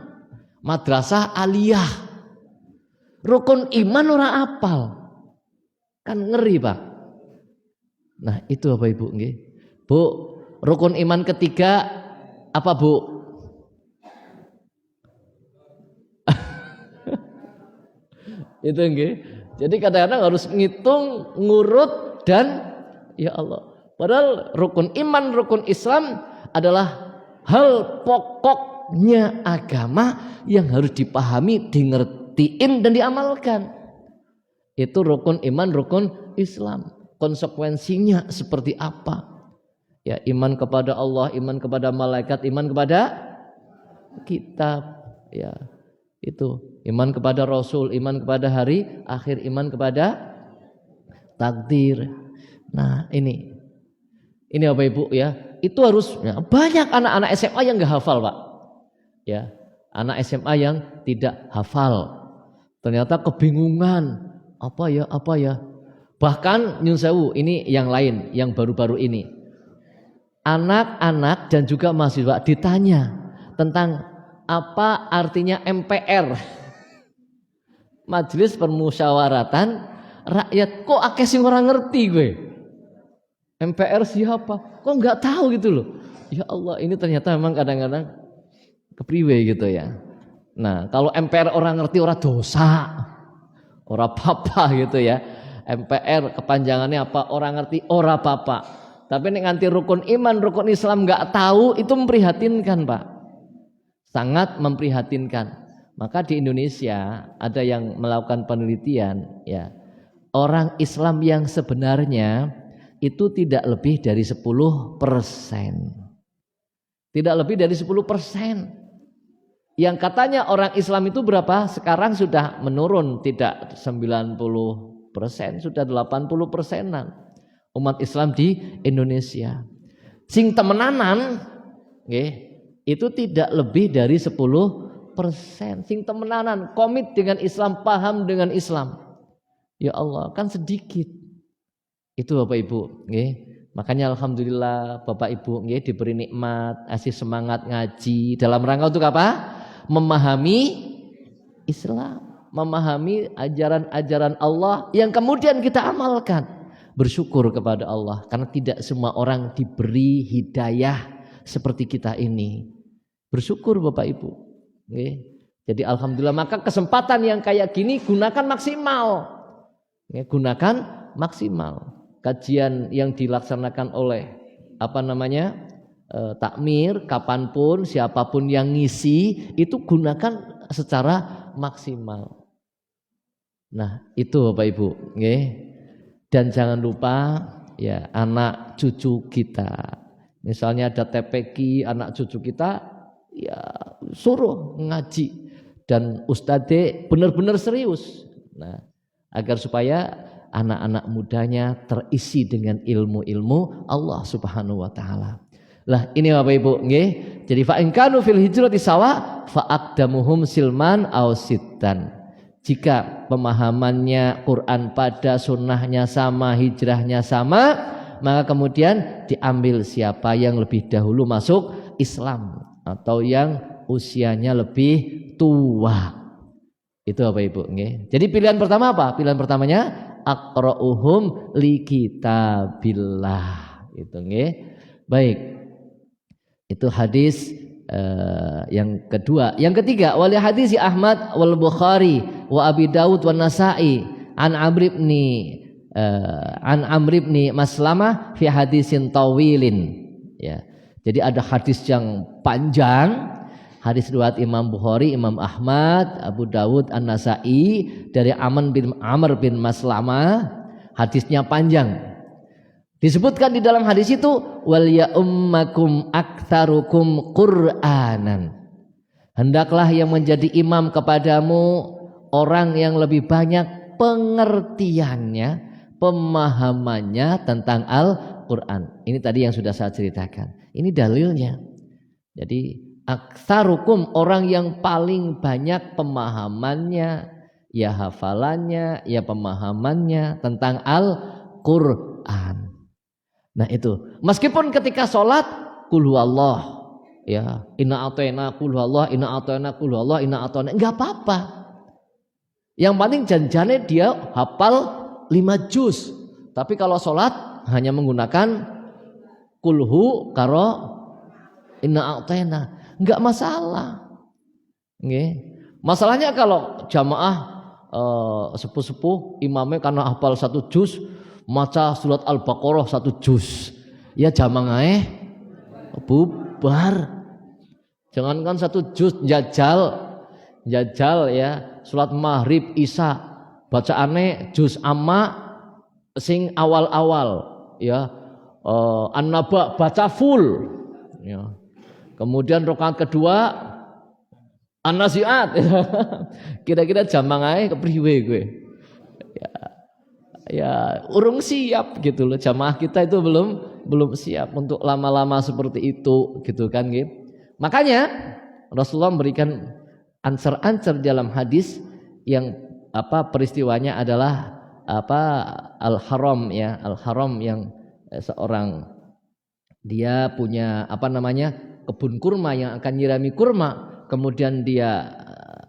madrasah aliyah, rukun iman orang apal, kan ngeri Pak. Nah itu Bapak Ibu nggih. Bu, rukun iman ketiga apa Bu? Itu nggih. Jadi kadang-kadang harus ngitung, ngurut dan ya Allah. Padahal rukun iman, rukun Islam adalah hal pokoknya agama yang harus dipahami, dingertiin dan diamalkan. Itu rukun iman, rukun Islam. Konsekuensinya seperti apa? Ya, iman kepada Allah, iman kepada malaikat, iman kepada kitab. Ya, itu iman kepada Rasul, iman kepada hari akhir, iman kepada takdir. Nah, ini Bapak Ibu ya, itu harus ya, banyak anak-anak SMA yang enggak hafal Pak. Ya, anak SMA yang tidak hafal. Ternyata kebingungan, apa ya. Bahkan nyun sewu, ini yang lain, yang baru-baru ini. Anak-anak dan juga mahasiswa ditanya tentang apa artinya MPR. Majelis Permusyawaratan Rakyat. Kok akeh sing ora ngerti gue. MPR siapa? Kok nggak tahu gitu loh. Ya Allah, ini ternyata memang kadang-kadang kepriwe gitu ya. Nah, kalau MPR orang ngerti orang dosa, orang apa gitu ya. MPR kepanjangannya apa? Orang ngerti orang apa. Tapi nek nganti rukun iman, rukun Islam nggak tahu, itu memprihatinkan Pak. Sangat memprihatinkan. Maka di Indonesia ada yang melakukan penelitian ya. orang Islam yang sebenarnya itu tidak lebih dari 10%. Tidak lebih dari 10%. Yang katanya orang Islam itu berapa? Sekarang sudah menurun, tidak 90%, sudah 80%-an umat Islam di Indonesia. Sing temenanan itu tidak lebih dari 10%. Sing temenanan, komit dengan Islam, paham dengan Islam. Ya Allah, kan sedikit. Itu Bapak Ibu, makanya alhamdulillah Bapak Ibu diberi nikmat, kasih semangat ngaji dalam rangka untuk apa? Memahami Islam, memahami ajaran-ajaran Allah yang kemudian kita amalkan. Bersyukur kepada Allah karena tidak semua orang diberi hidayah seperti kita ini. Bersyukur Bapak Ibu. Jadi alhamdulillah, maka kesempatan yang kayak gini gunakan maksimal. Gunakan maksimal. Kajian yang dilaksanakan oleh takmir, kapanpun, siapapun yang ngisi, itu gunakan secara maksimal. Nah, itu Bapak Ibu, dan jangan lupa ya anak cucu kita. Misalnya ada TPQ anak cucu kita, ya suruh ngaji dan ustadz benar-benar serius. Nah, agar supaya anak-anak mudanya terisi dengan ilmu-ilmu Allah Subhanahu wa taala. Lah ini Bapak Ibu, jadi fa in kanu fil hijrati sawa fa aqdamuhum silman aw sittan. Jika pemahamannya Quran pada sunnahnya sama, hijrahnya sama, maka kemudian diambil siapa yang lebih dahulu masuk Islam atau yang usianya lebih tua. Itu Bapak Ibu, Jadi pilihan pertama apa? Pilihan pertamanya aqra'uhum li kitabillah. Itu Baik. Itu hadis yang kedua. Yang ketiga, wali hadis Ahmad wal Bukhari wa Abi Dawud wa Nasa'i an Amr ibn Maslamah fi hadisin tawilin. Ya. Jadi ada hadis yang panjang, hadis riwayat Imam Bukhari, Imam Ahmad, Abu Dawud, An-Nasa'i dari Amr bin Maslamah. Hadisnya panjang. Disebutkan di dalam hadis itu wal ya ummakum aktsarukum Qur'anan. Hendaklah yang menjadi imam kepadamu orang yang lebih banyak pengertiannya, pemahamannya tentang Al-Qur'an. Ini tadi yang sudah saya ceritakan. Ini dalilnya. Jadi aktsarukum orang yang paling banyak pemahamannya, ya hafalannya, ya pemahamannya tentang Al-Qur'an. Nah itu, meskipun ketika sholat qul huwallah, ya inna a'tayna qul huwallah, inna a'tayna qul huwallah, inna a'tayna, enggak apa-apa. Yang penting janjane dia hafal 5 juz. Tapi kalau sholat hanya menggunakan qul hu karo inna a'tayna, enggak masalah. Masalahnya kalau jamaah sepuh-sepuh imamnya karena hafal 1 juz, maca surat Al-Baqarah 1 juz, ya jamaah bubar. Jangankan 1 juz, jajal ya surat Maghrib Isya bacaane juz amma sing awal-awal ya, An-Naba baca full ya. Kemudian rakaat kedua An-Nazi'at. Kira-kira jamaah kepriwe gue ya urung siap gitu loh, jamaah kita itu belum siap untuk lama-lama seperti itu gitu kan gitu. Makanya Rasulullah memberikan ansar-ansar dalam hadis yang peristiwanya adalah al-haram ya, al-haram yang seorang dia punya kebun kurma yang akan nyirami kurma, kemudian dia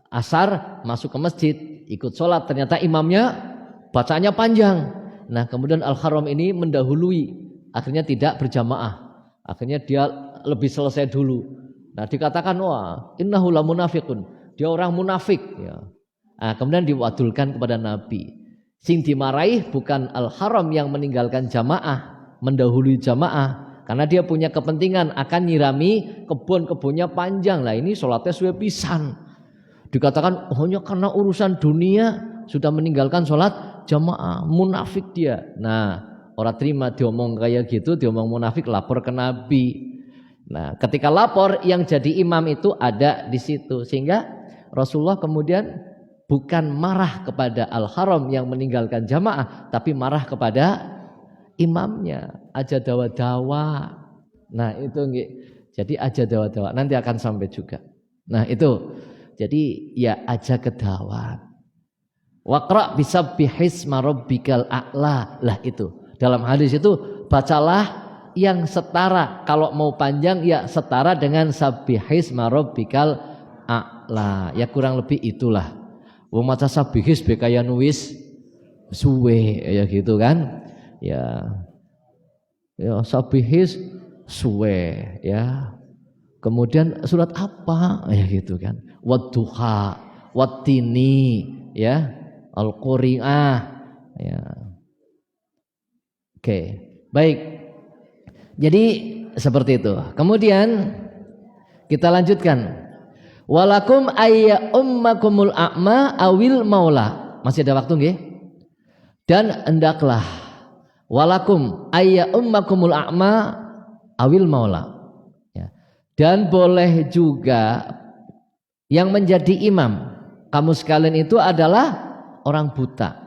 asar masuk ke masjid ikut sholat, ternyata imamnya bacanya panjang. Nah kemudian Al-Haram ini mendahului, akhirnya tidak berjamaah, akhirnya dia lebih selesai dulu. Nah dikatakan wah innahu la munafiqun, dia orang munafik ya. Nah, kemudian diwadulkan kepada Nabi. Sing dimarahi bukan Al-Haram yang meninggalkan jamaah, mendahului jamaah, karena dia punya kepentingan akan nyirami kebun-kebunnya panjang. Lah ini sholatnya suwe pisan. Dikatakan hanya karena urusan dunia sudah meninggalkan sholat jamaah, munafik dia. Nah, orang terima diomong kayak gitu, diomong munafik, lapor ke Nabi. Nah, ketika lapor yang jadi imam itu ada di situ, sehingga Rasulullah kemudian bukan marah kepada Al-Haram yang meninggalkan jamaah, tapi marah kepada imamnya. Aja dawa-dawa. Nah, itu jadi aja dawa-dawa. Nanti akan sampai juga. Nah, itu. Jadi ya aja kedawan. Waqra bisabbihisma rabbikal a'la. Lah itu. Dalam hadis itu bacalah yang setara, kalau mau panjang ya setara dengan sabbihisma rabbikal a'la. Ya kurang lebih itulah. Wong maca sabbihis be kaya nuwis suwe ya gitu kan. Ya sabbihis suwe ya. Kemudian surat apa ya gitu kan. Wadduha, wattini ya, al-qari'ah ya. Oke, baik. Jadi seperti itu. Kemudian kita lanjutkan. Walakum ayya ummakumul a'ma awil maula. Masih ada waktu nggih? Dan hendaklah walakum ayya ummakumul a'ma awil maula. Ya. Dan boleh juga yang menjadi imam kamu sekalian itu adalah orang buta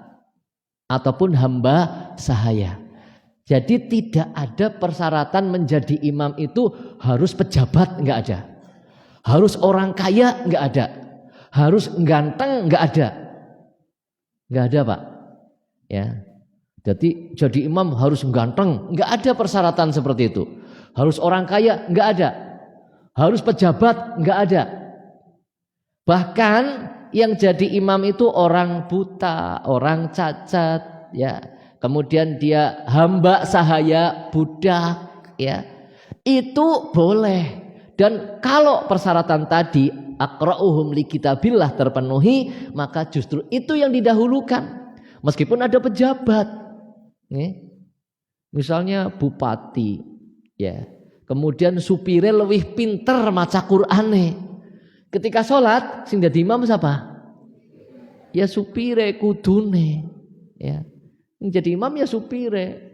ataupun hamba sahaya. Jadi tidak ada persyaratan menjadi imam itu harus pejabat, enggak ada. Harus orang kaya, enggak ada. Harus ganteng, enggak ada. Enggak ada, Pak. Ya. Jadi imam harus ganteng, enggak ada persyaratan seperti itu. Harus orang kaya, enggak ada. Harus pejabat, enggak ada. Bahkan yang jadi imam itu orang buta, orang cacat, ya. Kemudian dia hamba sahaya, budak, ya. Itu boleh. Dan kalau persyaratan tadi aqra'uhum li kitabillah terpenuhi, maka justru itu yang didahulukan. Meskipun ada pejabat. Misalnya bupati, ya. Kemudian supire lebih pinter maca Qur'ane. Ketika sholat, sing dadi imam siapa? Ya supire kudune, ya. Jadi imam ya supire.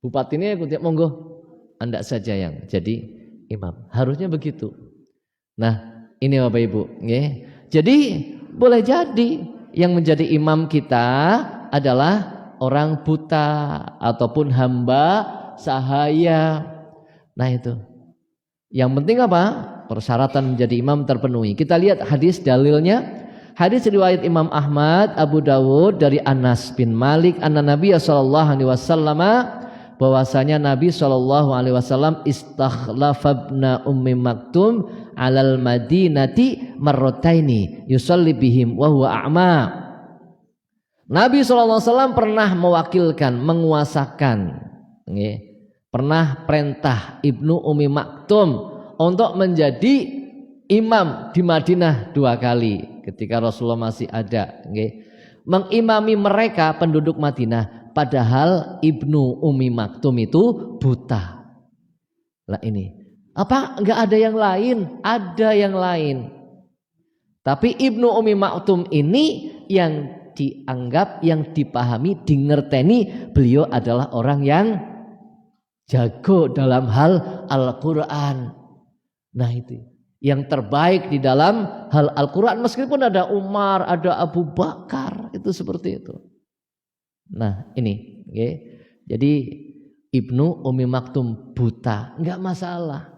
Bupati ini monggo Anda saja yang jadi imam. Harusnya begitu. Nah, ini Bapak Ibu, ya. Jadi boleh jadi yang menjadi imam kita adalah orang buta ataupun hamba sahaya. Nah, itu. Yang penting apa? Persyaratan menjadi imam terpenuhi. Kita lihat hadis dalilnya. Hadis riwayat Imam Ahmad, Abu Dawud dari Anas bin Malik anna Nabi sallallahu alaihi wasallam bahwasanya Nabi sallallahu alaihi wasallam istakhlafa ibna Ummi Maktum alal Madinati marrataini yusalli bihim wa huwa a'ma. Nabi sallallahu alaihi wasallam pernah mewakilkan, menguasakan, pernah perintah Ibnu Ummi Maktum untuk menjadi imam di Madinah 2 kali ketika Rasulullah masih ada, mengimami mereka penduduk Madinah, padahal Ibnu Ummi Maktum itu buta. Lah ini, apa enggak ada yang lain? Ada yang lain. Tapi Ibnu Ummi Maktum ini yang dianggap, yang dipahami, dingerteni, beliau adalah orang yang jago dalam hal Al-Quran. Nah itu yang terbaik di dalam hal Al-Quran, meskipun ada Umar, ada Abu Bakar, itu seperti itu. Nah ini, jadi Ibnu Ummi Maktum buta, enggak masalah.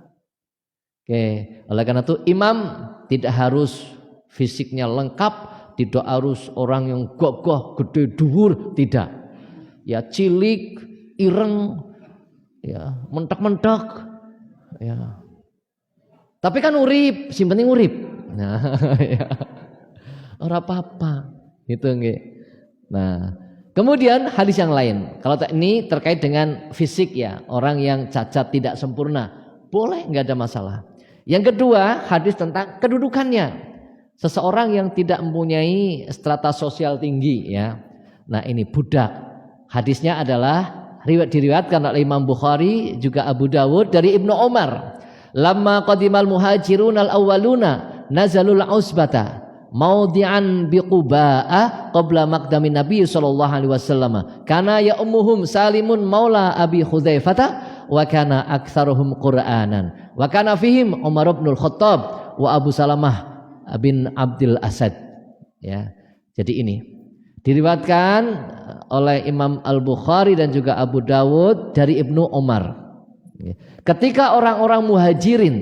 Oleh karena itu imam tidak harus fisiknya lengkap, tidak harus orang yang gogoh, gede, dhuwur, tidak. Ya cilik, ireng, ya mentek-mentek, ya. Tapi kan urip, sing penting urip. Nah, ya. Ora apa-apa. Gitu nggih. Nah, kemudian hadis yang lain. Kalau ini terkait dengan fisik ya, orang yang cacat tidak sempurna, boleh, enggak ada masalah. Yang kedua, hadis tentang kedudukannya. Seseorang yang tidak mempunyai strata sosial tinggi ya. Nah, ini budak. Hadisnya adalah diriwayatkan oleh Imam Bukhari juga Abu Dawud dari Ibnu Umar. Lamma qadimal muhajirun al-awwaluna nazalul usbata maudhi'an biquba'a qabla maqdamin nabi sallallahu alaihi wasallam kana ya ummuhum Salimun maula Abi Hudzaifah wa kana aktsaruhum Qur'anan wa kana fihim Umar bin Khattab wa Abu Salamah bin Abdul Asad. Ya. Jadi ini diriwayatkan oleh Imam Al-Bukhari dan juga Abu Dawud dari Ibnu Umar. Ketika orang-orang muhajirin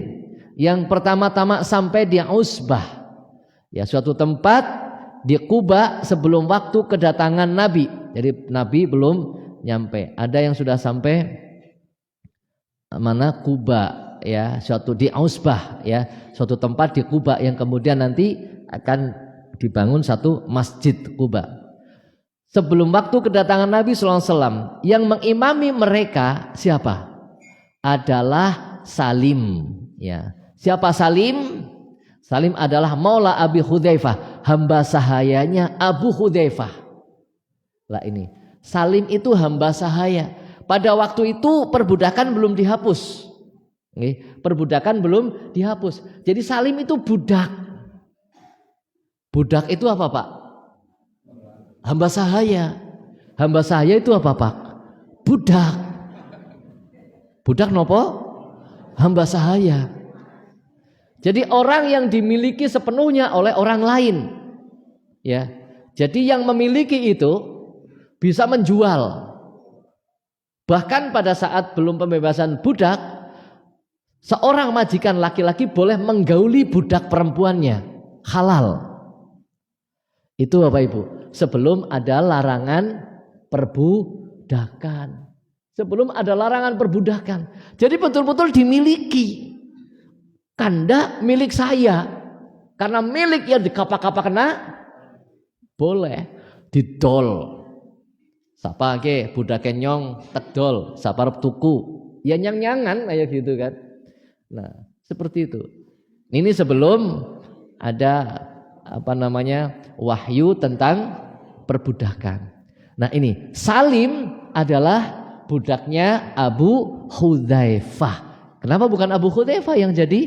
yang pertama-tama sampai di Usbah, ya suatu tempat di Quba sebelum waktu kedatangan Nabi. Jadi Nabi belum nyampe. Ada yang sudah sampai mana Quba, ya suatu di Usbah, ya suatu tempat di Quba yang kemudian nanti akan dibangun satu masjid Quba. Sebelum waktu kedatangan Nabi SAW, yang mengimami mereka siapa? Adalah Salim. Ya, siapa Salim? Salim adalah Maula Abi Hudzaifah, hamba sahayanya Abu Hudzaifah. Lah ini, Salim itu hamba sahaya. Pada waktu itu perbudakan belum dihapus. Perbudakan belum dihapus. Jadi Salim itu budak. Budak itu apa, Pak? Hamba sahaya. Hamba sahaya itu apa, Pak? Budak. Budak nopo? Hamba sahaya. Jadi orang yang dimiliki sepenuhnya oleh orang lain. Ya. Jadi yang memiliki itu bisa menjual. Bahkan pada saat belum pembebasan budak, seorang majikan laki-laki boleh menggauli budak perempuannya. Halal. Itu Bapak Ibu, sebelum ada larangan perbudakan. Sebelum ada larangan perbudakan. Jadi betul-betul dimiliki. Kanda milik saya. Karena milik yang dikapak-kapak kena boleh didol. Sapa ke budak nyong tedol, sapa rep tuku. Ya nyang-nyangan kayak gitu kan. Nah, seperti itu. Ini sebelum ada wahyu tentang perbudakan. Nah ini Salim adalah budaknya Abu Hudzaifah. Kenapa bukan Abu Hudzaifah yang jadi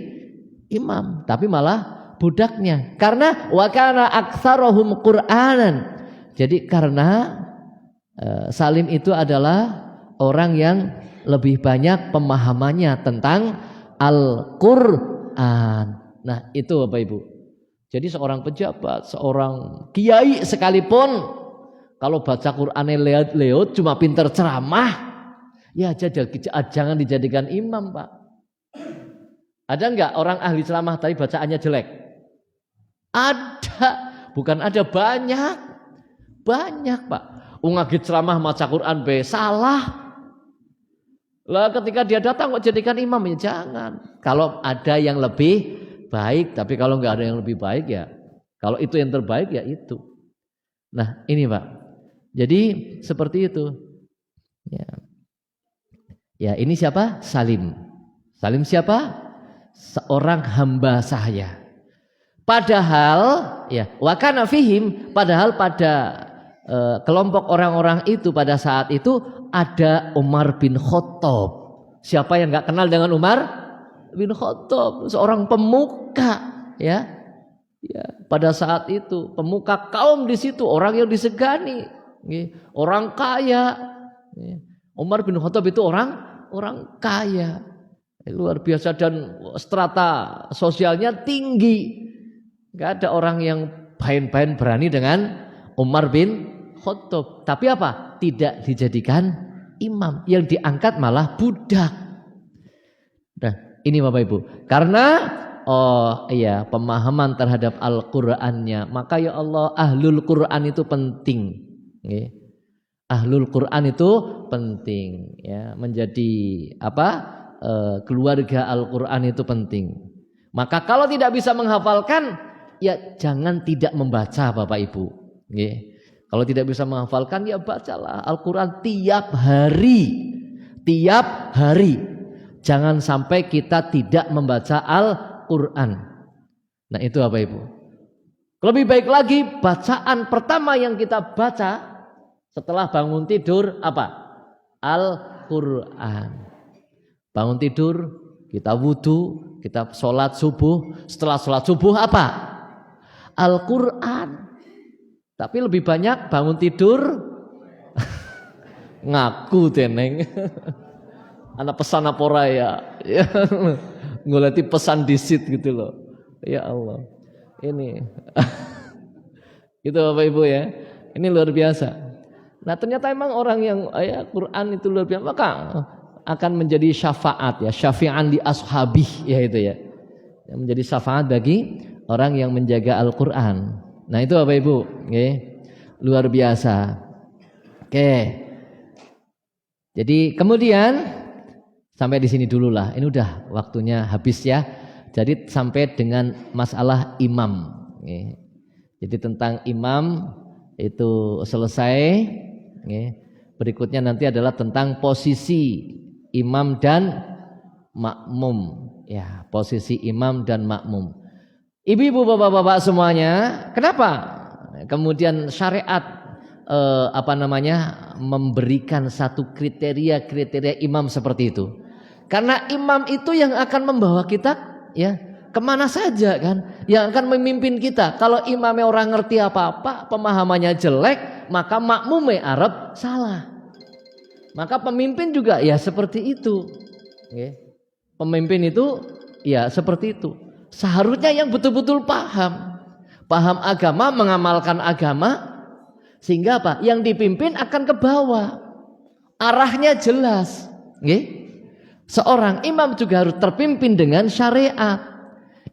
imam, tapi malah budaknya? Karena wa kana aktsaruhum Qur'anan. Jadi karena Salim itu adalah orang yang lebih banyak pemahamannya tentang Al-Qur'an. Nah itu Bapak Ibu. Jadi seorang pejabat, seorang kiai sekalipun, kalau baca Qur'annya leot cuma pinter ceramah, ya jangan dijadikan imam, Pak. Ada enggak orang ahli ceramah tapi bacaannya jelek? Ada, bukan ada, banyak, Pak. Ngagit ceramah maca Qur'an be salah. Lah ketika dia datang kok jadikan imam, ya jangan. Kalau ada yang lebih baik, tapi kalau nggak ada yang lebih baik ya, kalau itu yang terbaik ya itu. Nah ini Pak, jadi seperti itu. Ya ini siapa? Salim. Salim siapa? Seorang hamba sahaya. Padahal ya wakana fihim, padahal pada kelompok orang-orang itu pada saat itu ada Umar bin Khattab. Siapa yang nggak kenal dengan Umar bin Khattab? Seorang pemuka, ya. Pada saat itu pemuka kaum di situ, orang yang disegani, orang kaya. Umar bin Khattab itu orang kaya, luar biasa, dan strata sosialnya tinggi. Gak ada orang yang bain-bain berani dengan Umar bin Khattab. Tapi apa? Tidak dijadikan imam, yang diangkat malah budak. Nah ini Bapak Ibu, karena pemahaman terhadap Al-Qur'annya, maka ya Allah ahlul Qur'an itu penting. Ahlul Qur'an itu penting, ya, menjadi keluarga Al-Qur'an itu penting. Maka kalau tidak bisa menghafalkan, ya jangan tidak membaca Bapak Ibu. Kalau tidak bisa menghafalkan, ya bacalah Al-Qur'an tiap hari. Jangan sampai kita tidak membaca Al-Qur'an. Nah itu Bapak Ibu. Lebih baik lagi bacaan pertama yang kita baca setelah bangun tidur apa? Al-Qur'an. Bangun tidur, kita wudu, kita sholat subuh. Setelah sholat subuh apa? Al-Qur'an. Tapi lebih banyak bangun tidur ngaku teneng. Anak pesan apa ora ya? Ngoleti pesan disit gitu loh. Ya Allah. Ini. Itu Bapak Ibu ya. Ini luar biasa. Nah, ternyata emang orang yang Quran itu luar biasa, maka akan menjadi syafaat ya, syafi'an li ashabih ya itu ya. Yang menjadi syafaat bagi orang yang menjaga Al-Qur'an. Nah, itu Bapak Ibu, nggih. Luar biasa. Oke. Jadi kemudian sampai di sini dulu lah. Ini udah waktunya habis ya. Jadi sampai dengan masalah imam. Jadi tentang imam itu selesai. Berikutnya nanti adalah tentang posisi imam dan makmum. Ya, posisi imam dan makmum. Ibu-ibu, bapak-bapak semuanya, kenapa? Kemudian syariat memberikan satu kriteria imam seperti itu. Karena imam itu yang akan membawa kita ya kemana saja kan, yang akan memimpin kita. Kalau imamnya orang ngerti apa-apa, pemahamannya jelek, maka makmumnya Arab salah. Maka pemimpin juga ya seperti itu. Pemimpin itu ya seperti itu. Seharusnya yang betul-betul paham agama, mengamalkan agama, sehingga apa? Yang dipimpin akan ke bawah. Arahnya jelas. Seorang imam juga harus terpimpin dengan syariat.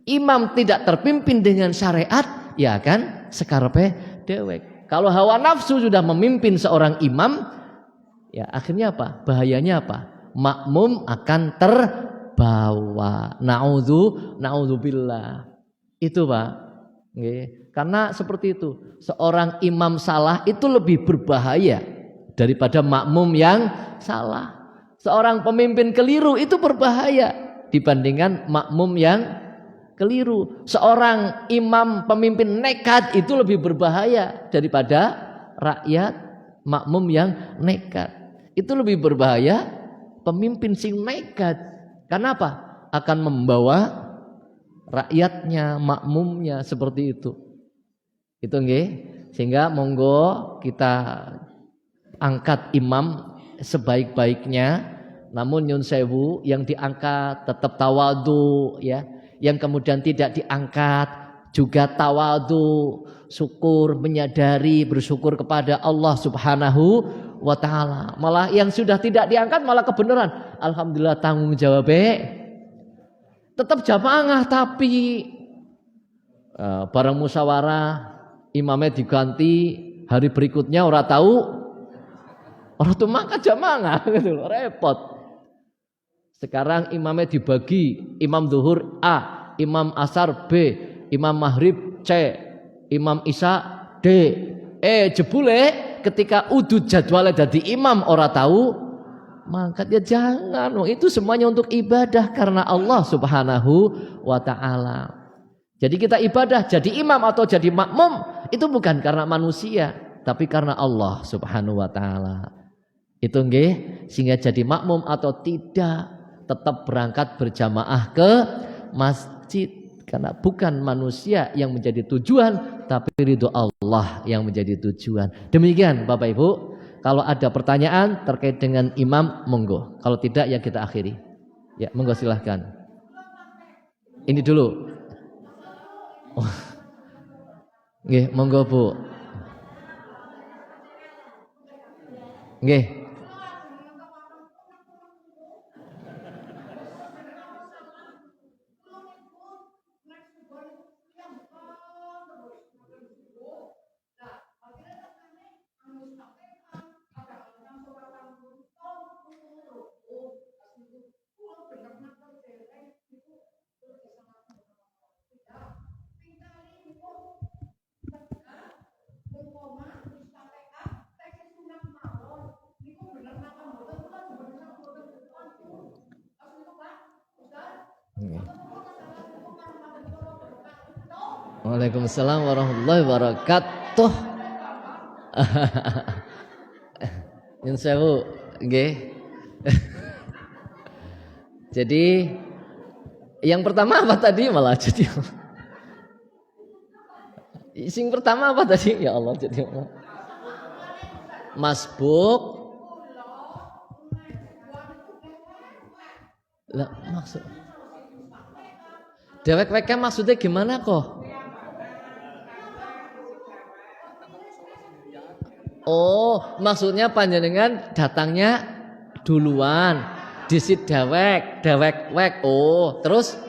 Imam tidak terpimpin dengan syariat, ya kan sekarepe dewek. Kalau hawa nafsu sudah memimpin seorang imam, ya akhirnya apa? Bahayanya apa? Makmum akan terbawa. Naudzubillah. Itu Pak. Karena seperti itu. Seorang imam salah itu lebih berbahaya daripada makmum yang salah. Seorang pemimpin keliru itu berbahaya dibandingkan makmum yang keliru. Seorang imam pemimpin nekat itu lebih berbahaya daripada rakyat makmum yang nekat. Itu lebih berbahaya pemimpin sing nekat. Karena apa? Akan membawa rakyatnya, makmumnya seperti itu. Itu nggih. Sehingga monggo kita angkat imam sebaik-baiknya. Namun nyun sewu yang diangkat tetap tawadhu ya. Yang kemudian tidak diangkat juga tawadhu, syukur, menyadari, bersyukur kepada Allah Subhanahu wa taala. Malah yang sudah tidak diangkat malah kebenaran. Alhamdulillah tanggung jawabnya tetap jamaah tapi bareng musyawarah imamnya diganti, hari berikutnya orang tahu orang tuh maka jamaah gitu, repot. Sekarang imamnya dibagi, imam zuhur A, imam asar B, imam maghrib C, imam isya D. Jebule ketika udut jadwalnya jadi imam orang tahu, maka ya jangan. Itu semuanya untuk ibadah karena Allah Subhanahu wa taala. Jadi kita ibadah jadi imam atau jadi makmum itu bukan karena manusia, tapi karena Allah Subhanahu wa taala. Itu nggih, sehingga jadi makmum atau tidak tetap berangkat berjamaah ke masjid karena bukan manusia yang menjadi tujuan tapi ridho Allah yang menjadi tujuan. Demikian Bapak Ibu, kalau ada pertanyaan terkait dengan imam monggo, kalau tidak ya kita akhiri. Ya monggo silahkan. Ini dulu. Nggih, monggo Bu. Nggih. Waalaikumsalam warahmatullahi wabarakatuh. Nyun sewu, nggih. Jadi yang pertama apa tadi malah jadi Sing pertama apa tadi? Ya Allah jadi masbuk. Lah maksud dewek-weknya maksudnya gimana kok? Oh, maksudnya panjenengan datangnya duluan. Disit dewek wek. Oh, terus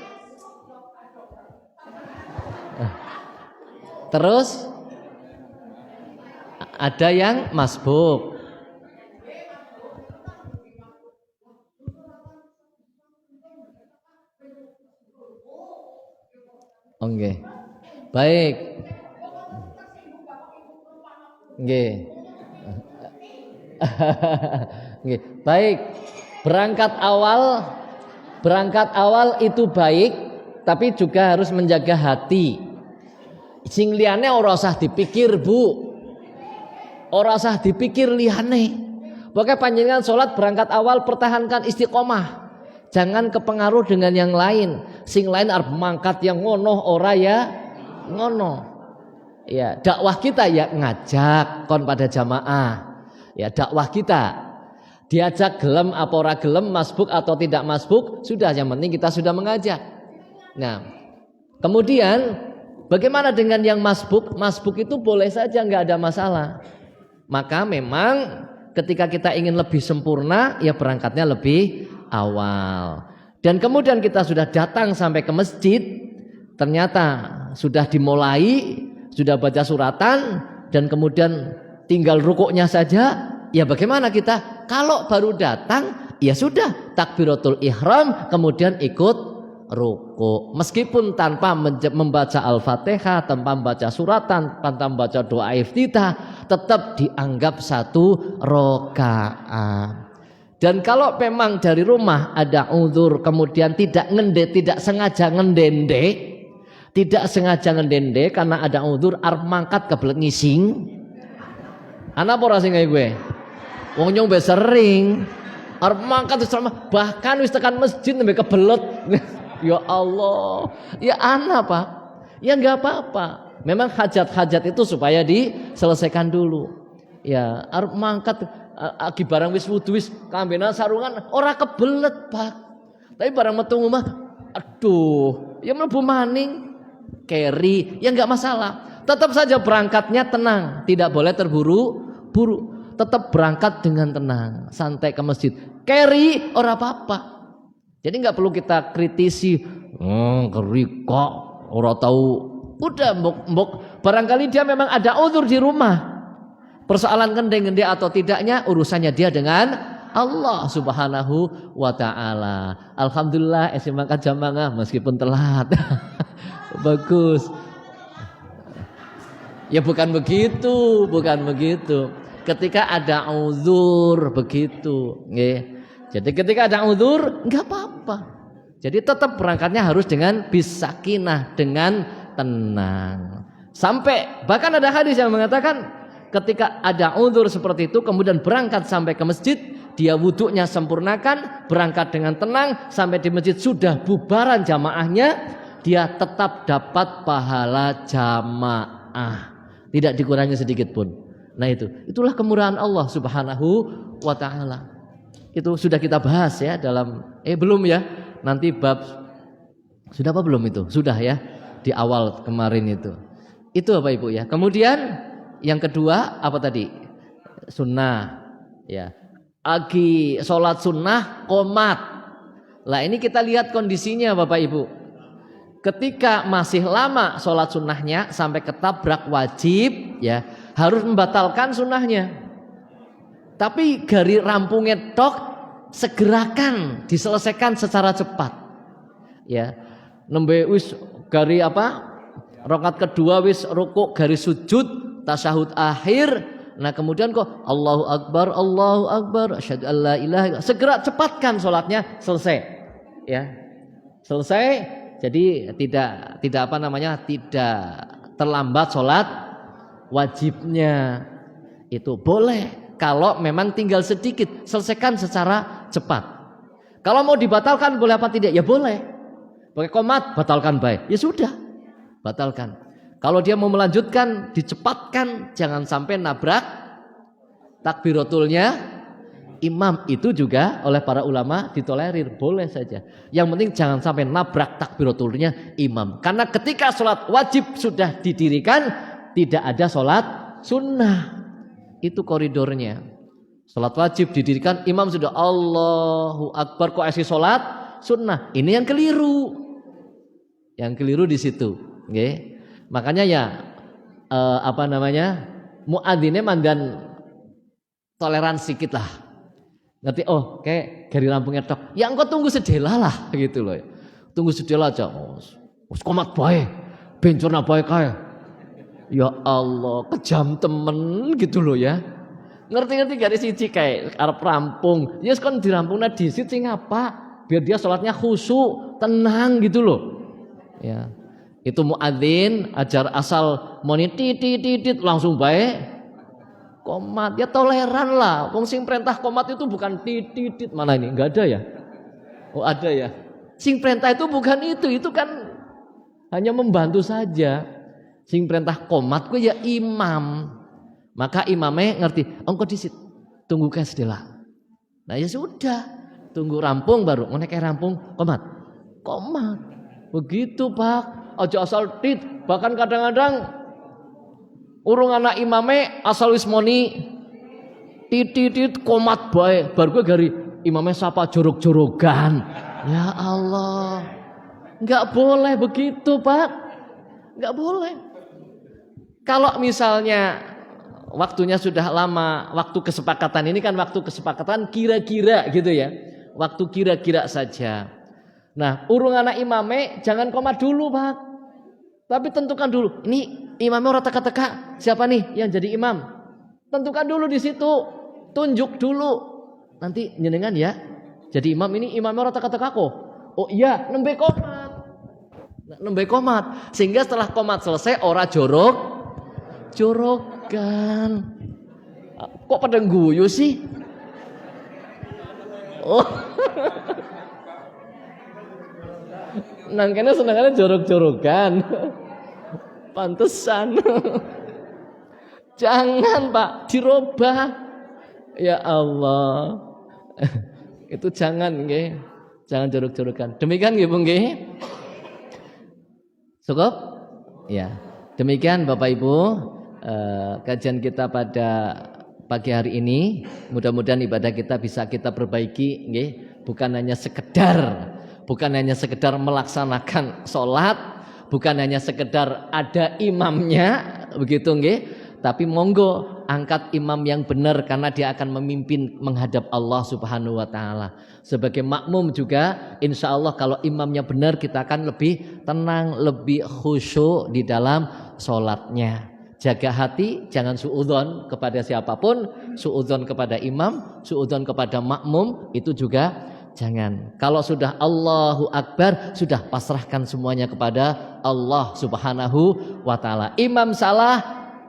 ada yang masbuk. Oke. Baik. Oke. Oke. Baik. Berangkat awal itu baik, tapi juga harus menjaga hati. Sing liyane ora usah dipikir, Bu. Ora usah dipikir liyane. Pokoknya panjenengan sholat berangkat awal pertahankan istiqomah. Jangan kepengaruh dengan yang lain. Sing lain arep mangkat yang ngono ora ya ngono. Ya, dakwah kita ya ngajak kon pada jamaah. Ya, dakwah kita diajak gelem apa ora gelem, masbuk atau tidak masbuk, sudah yang penting kita sudah mengajak. Nah, kemudian bagaimana dengan yang masbuk? Masbuk itu boleh saja, nggak ada masalah. Maka memang ketika kita ingin lebih sempurna, ya berangkatnya lebih awal. Dan kemudian kita sudah datang sampai ke masjid, ternyata sudah dimulai, sudah baca suratan, dan kemudian tinggal rukuknya saja. Ya bagaimana kita? Kalau baru datang, ya sudah takbiratul ihram, kemudian ikut ruku. Meskipun tanpa membaca Al-Fatihah, tanpa membaca suratan, tanpa membaca doa iftitah, tetap dianggap satu rakaat. Dan kalau memang dari rumah ada uzur, kemudian tidak sengaja ngendende karena ada uzur, arep mangkat kebelet ngising. Ana apa ora sing kaya gue? Wong nyong wis sering arep mangkat bahkan wis tekan masjid nembe kebelet. Ya Allah, ya ana Pak. Ya enggak apa-apa. Memang hajat-hajat itu supaya diselesaikan dulu. Ya, arep mangkat agi barang wis wudu wis kambenan sarungan ora kebelet, Pak. Tapi barang metu omah, aduh, ya mlebu maning carry, ya enggak masalah. Tetap saja berangkatnya tenang, tidak boleh terburu-buru. Tetap berangkat dengan tenang, santai ke masjid. Carry ora apa-apa. Jadi nggak perlu kita kritisi, keri kok, ora tahu. Udah mbok. Barangkali dia memang ada uzur di rumah. Persoalan gende atau tidaknya urusannya dia dengan Allah Subhanahu wa taala. Alhamdulillah mangkat jamaah meskipun telat. Bagus. Ya bukan begitu. Ketika ada uzur begitu, nggih. Jadi ketika ada uzur enggak apa-apa. Jadi tetap berangkatnya harus dengan bisakinah, dengan tenang. Sampai bahkan ada hadis yang mengatakan ketika ada uzur seperti itu kemudian berangkat sampai ke masjid, dia wudhunya sempurnakan, berangkat dengan tenang sampai di masjid sudah bubaran jamaahnya, dia tetap dapat pahala jamaah. Tidak dikurangi sedikit pun. Nah itulah kemurahan Allah Subhanahu wa taala. Itu sudah kita bahas ya dalam belum ya. Nanti bab sudah apa belum itu? Sudah ya di awal kemarin itu. Itu Bapak Ibu ya. Kemudian yang kedua apa tadi? Sunnah ya. Agi sholat sunnah qomat. Lah ini kita lihat kondisinya Bapak Ibu. Ketika masih lama sholat sunnahnya sampai ketabrak wajib ya, harus membatalkan sunnahnya. Tapi gari rampungnya tok, segerakan diselesaikan secara cepat. Ya, nembe wis gari apa? Rakaat kedua wis rukuk, gari sujud, tasyahud akhir. Nah kemudian kok Allahu Akbar, asyhadu an la ilaha illallah. Segera cepatkan sholatnya selesai. Ya, selesai. Jadi tidak terlambat sholat wajibnya. Itu boleh kalau memang tinggal sedikit, selesaikan secara cepat. Kalau mau dibatalkan boleh apa tidak? Ya boleh. Pakai qomat batalkan baik. Ya sudah, batalkan. Kalau dia mau melanjutkan, dicepatkan, jangan sampai nabrak takbiratulnya imam. Itu juga oleh para ulama ditolerir, boleh saja. Yang penting jangan sampai nabrak takbiratulnya imam. Karena ketika sholat wajib sudah didirikan, tidak ada sholat sunnah. Itu koridornya. Sholat wajib didirikan, imam sudah Allahu Akbar, kok asih sholat sunnah. Ini yang keliru. Yang keliru di situ. Okay. Makanya ya muadzinnya mandan toleransi sedikit lah. Ngerti, oh kayak gari rampungnya tok. Ya engkau tunggu sedela lah gitu loh. Tunggu sedela aja. Wes komat bae. Bencurna bae kae. Ya Allah, kejam temen gitu loh ya. Ngerti-ngerti garis siji kayak arep rampung. Ya kon dirampungna disit sing apa? Biar dia sholatnya khusyuk, tenang gitu loh. Ya. Itu muadzin ajar asal moni titit langsung baik komat, ya toleran lah. Wong sing perintah komat itu bukan titit, mana ini? Enggak ada ya? Oh ada ya. Sing perintah itu bukan itu kan hanya membantu saja. Sing perintah komat ku ya imam. Maka imamnya ngerti, engko disit tunggu kae sedela. Nah ya sudah, tunggu rampung baru ngono kae rampung komat. Begitu, Pak. Aja asal tit, bahkan kadang-kadang urung anak imame asal wis moni titit komat bae, bar gue gari imame sapa jorok-jorogan. Ya Allah. Enggak boleh begitu, Pak. Enggak boleh. Kalau misalnya waktunya sudah lama, waktu kesepakatan ini kan waktu kesepakatan kira-kira gitu ya. Waktu kira-kira saja. Nah, urung anak imame jangan komat dulu, Pak. Tapi tentukan dulu, ini imamnya orang teka-teka, siapa nih yang jadi imam? Tentukan dulu di situ, tunjuk dulu. Nanti nyenengan ya, jadi imam ini imamnya orang teka-teka kok. Oh iya, nembe komat. Sehingga setelah komat selesai, ora jorokan. Kok pada guyu sih? Oh. Nangkene senengannya jorok-jorokan. Pantesan. Jangan, Pak, dirubah. Ya Allah. Itu jangan nggih. Jangan jorok-jorokan. Demikian nggih, Bu nggih. Cukup? Ya. Demikian Bapak Ibu, kajian kita pada pagi hari ini. Mudah-mudahan ibadah kita bisa kita perbaiki nggih. Bukan hanya sekedar melaksanakan sholat, bukan hanya sekedar ada imamnya, begitu nggih. Tapi monggo angkat imam yang benar karena dia akan memimpin menghadap Allah Subhanahu wa taala. Sebagai makmum juga insya Allah kalau imamnya benar kita akan lebih tenang, lebih khusyuk di dalam sholatnya. Jaga hati, jangan suudzon kepada siapapun, suudzon kepada imam, suudzon kepada makmum, itu juga jangan. Kalau sudah Allahu Akbar, sudah pasrahkan semuanya kepada Allah Subhanahu wa taala. Imam salah,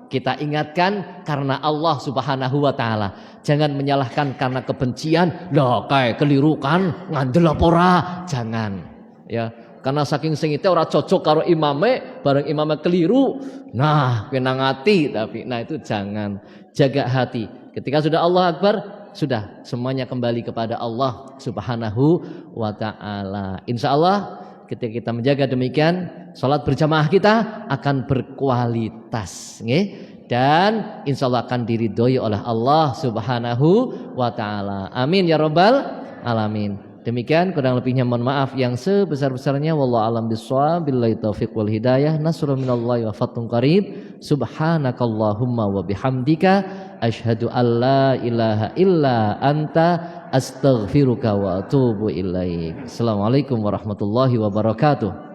kita ingatkan karena Allah Subhanahu wa taala. Jangan menyalahkan karena kebencian. Lah kayak keliru kan, ngandel apa ora? Jangan. Ya, karena saking sengite ora cocok karo imame, bareng imame keliru. Nah, kena ngati tapi nah itu jangan. Jaga hati. Ketika sudah Allah Akbar, sudah semuanya kembali kepada Allah Subhanahu wa taala. Insyaallah ketika kita menjaga demikian, salat berjamaah kita akan berkualitas, nggih. Dan insyaallah akan diridhoi oleh Allah Subhanahu wa taala. Amin ya rabbal alamin. Demikian kurang lebihnya mohon maaf yang sebesar-besarnya. Wallahu alam bissawab. Billahi taufiq wal hidayah. Nasrun minallahi wa fathun qarib. Subhanakallahumma wa bihamdika asyhadu an la ilaha illa anta astaghfiruka wa atubu ilaik. Assalamualaikum warahmatullahi wabarakatuh.